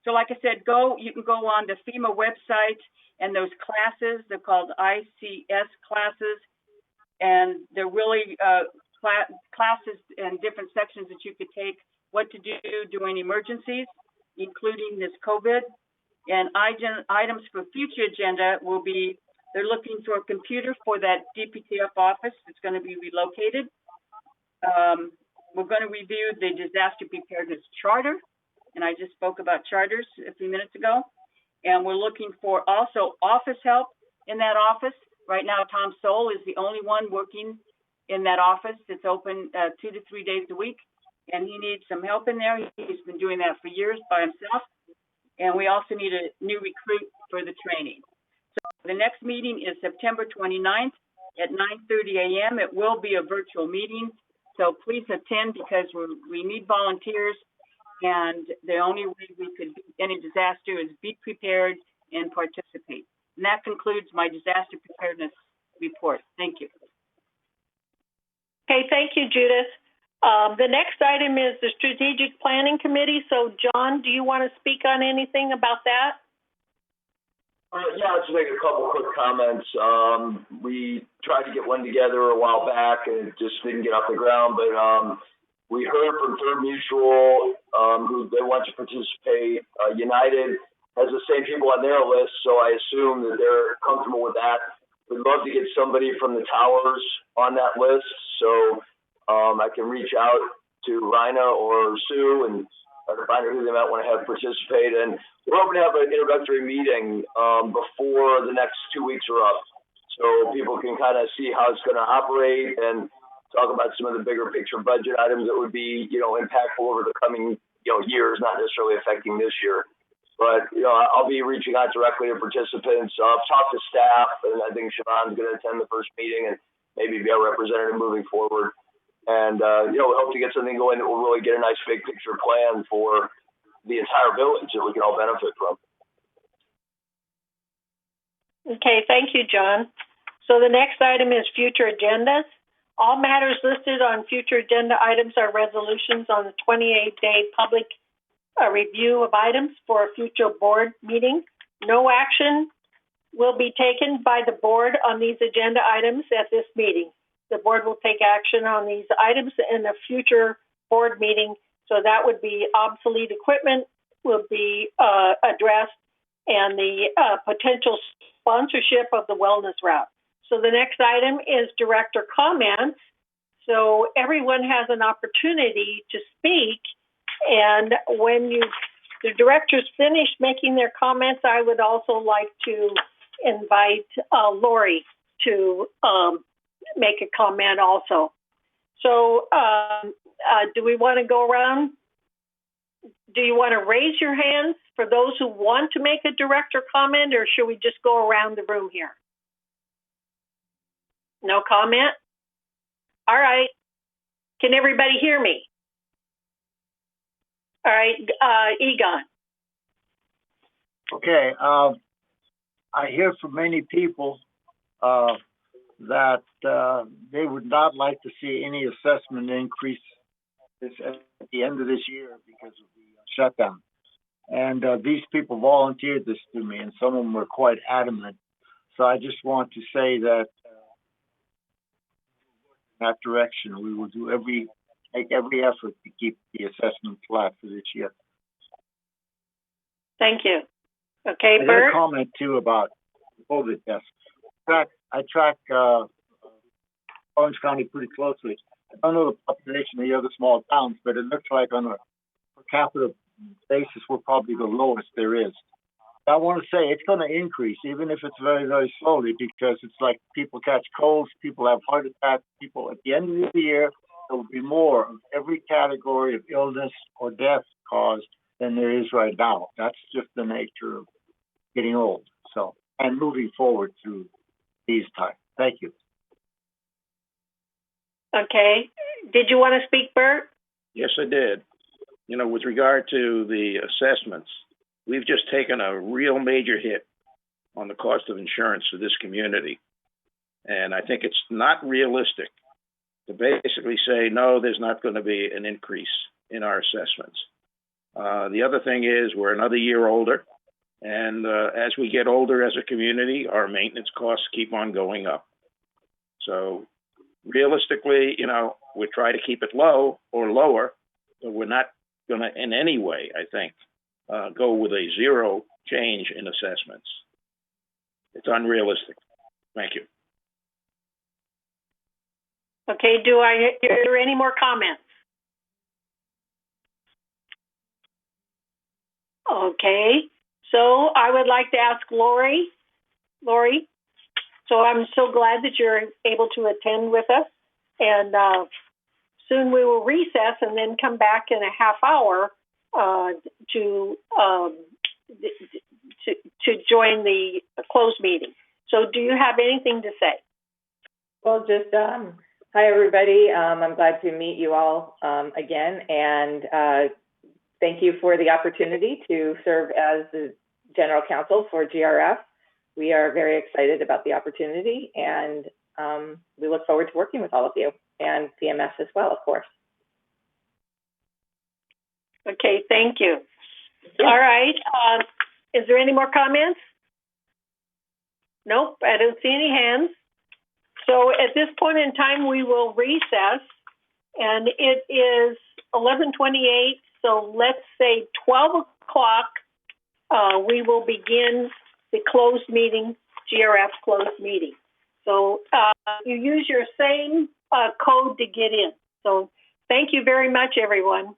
so like I said, you can go on the FEMA website, and those classes, they're called ICS classes, and they're really classes and different sections that you could take, what to do during emergencies, including this COVID. And items for future agenda will be, they're looking for a computer for that DPTF office that's going to be relocated. We're going to review the disaster preparedness charter, and I just spoke about charters a few minutes ago. And we're looking for also office help in that office. Right now, Tom Soul is the only one working in that office. It's open 2 to 3 days a week, and he needs some help in there. He's been doing that for years by himself. And we also need a new recruit for the training. So the next meeting is September 29th at 9:30 a.m. It will be a virtual meeting, so please attend, because we need volunteers, and the only way we could beat any disaster is be prepared and participate. And that concludes my disaster preparedness report. Thank you. Okay, thank you, Judith. The next item is the Strategic Planning Committee. So, John, do you want to speak on anything about that? Yeah, I'll just make a couple quick comments. We tried to get one together a while back, and it just didn't get off the ground. But we heard from Third Mutual, who they want to participate. United has the same people on their list, so I assume that they're comfortable with that. We'd love to get somebody from the towers on that list, so I can reach out to Rhina or Sue and find out who they might want to have participate. And we're hoping to have an introductory meeting before the next 2 weeks are up, so people can kind of see how it's going to operate and talk about some of the bigger picture budget items that would be, impactful over the coming, years, not necessarily affecting this year. But, I'll be reaching out directly to participants. I've talked to staff, and I think Siobhan's going to attend the first meeting and maybe be our representative moving forward. And, we hope to get something going that will really get a nice big picture plan for the entire village that we can all benefit from. Okay, thank you, John. So the next item is future agendas. All matters listed on future agenda items are resolutions on the 28-day public review of items for a future board meeting. No action will be taken by the board on these agenda items at this meeting. The board will take action on these items in a future board meeting. So that would be obsolete equipment will be addressed, and the potential sponsorship of the wellness route. So the next item is director comments. So everyone has an opportunity to speak. And when the directors finish making their comments, I would also like to invite Lori to make a comment also. So do we want to go around? Do you want to raise your hands for those who want to make a director comment, or should we just go around the room here? No comment? All right. Can everybody hear me? All right, Egon. Okay, I hear from many people that they would not like to see any assessment increase at the end of this year because of the shutdown. And these people volunteered this to me, and some of them were quite adamant. So I just want to say that in that direction, we will make every effort to keep the assessment flat for this year. Thank you. Okay, I Bert? got a comment too about COVID tests. I track Orange County pretty closely. I don't know the population of the other small towns, but it looks like on a per capita basis, we're probably the lowest there is. I want to say it's going to increase, even if it's very, very slowly, because it's like people catch colds, people have heart attacks, people at the end of the year, there will be more of every category of illness or death caused than there is right now. That's just the nature of getting old. So, and moving forward through these times. Thank you. Okay. Did you want to speak, Bert? Yes, I did. You know, with regard to the assessments, we've just taken a real major hit on the cost of insurance for this community. And I think it's not realistic to basically say, no, there's not going to be an increase in our assessments. The other thing is we're another year older. And as we get older as a community, our maintenance costs keep on going up. So realistically, you know, we try to keep it low or lower, but we're not going to in any way, I think, go with a zero change in assessments. It's unrealistic. Thank you. Okay, are there any more comments? Okay, so I would like to ask Lori. So I'm so glad that you're able to attend with us. And soon we will recess and then come back in a half hour to join the closed meeting. So do you have anything to say? Well, just hi, everybody. I'm glad to meet you all again. And thank you for the opportunity to serve as the General Counsel for GRF. We are very excited about the opportunity, and we look forward to working with all of you and CMS as well, of course. Okay, thank you. All right. Is there any more comments? Nope, I don't see any hands. So at this point in time, we will recess, and it is 11:28. So let's say 12 o'clock, we will begin the closed meeting, GRF closed meeting. So you use your same code to get in. So thank you very much, everyone.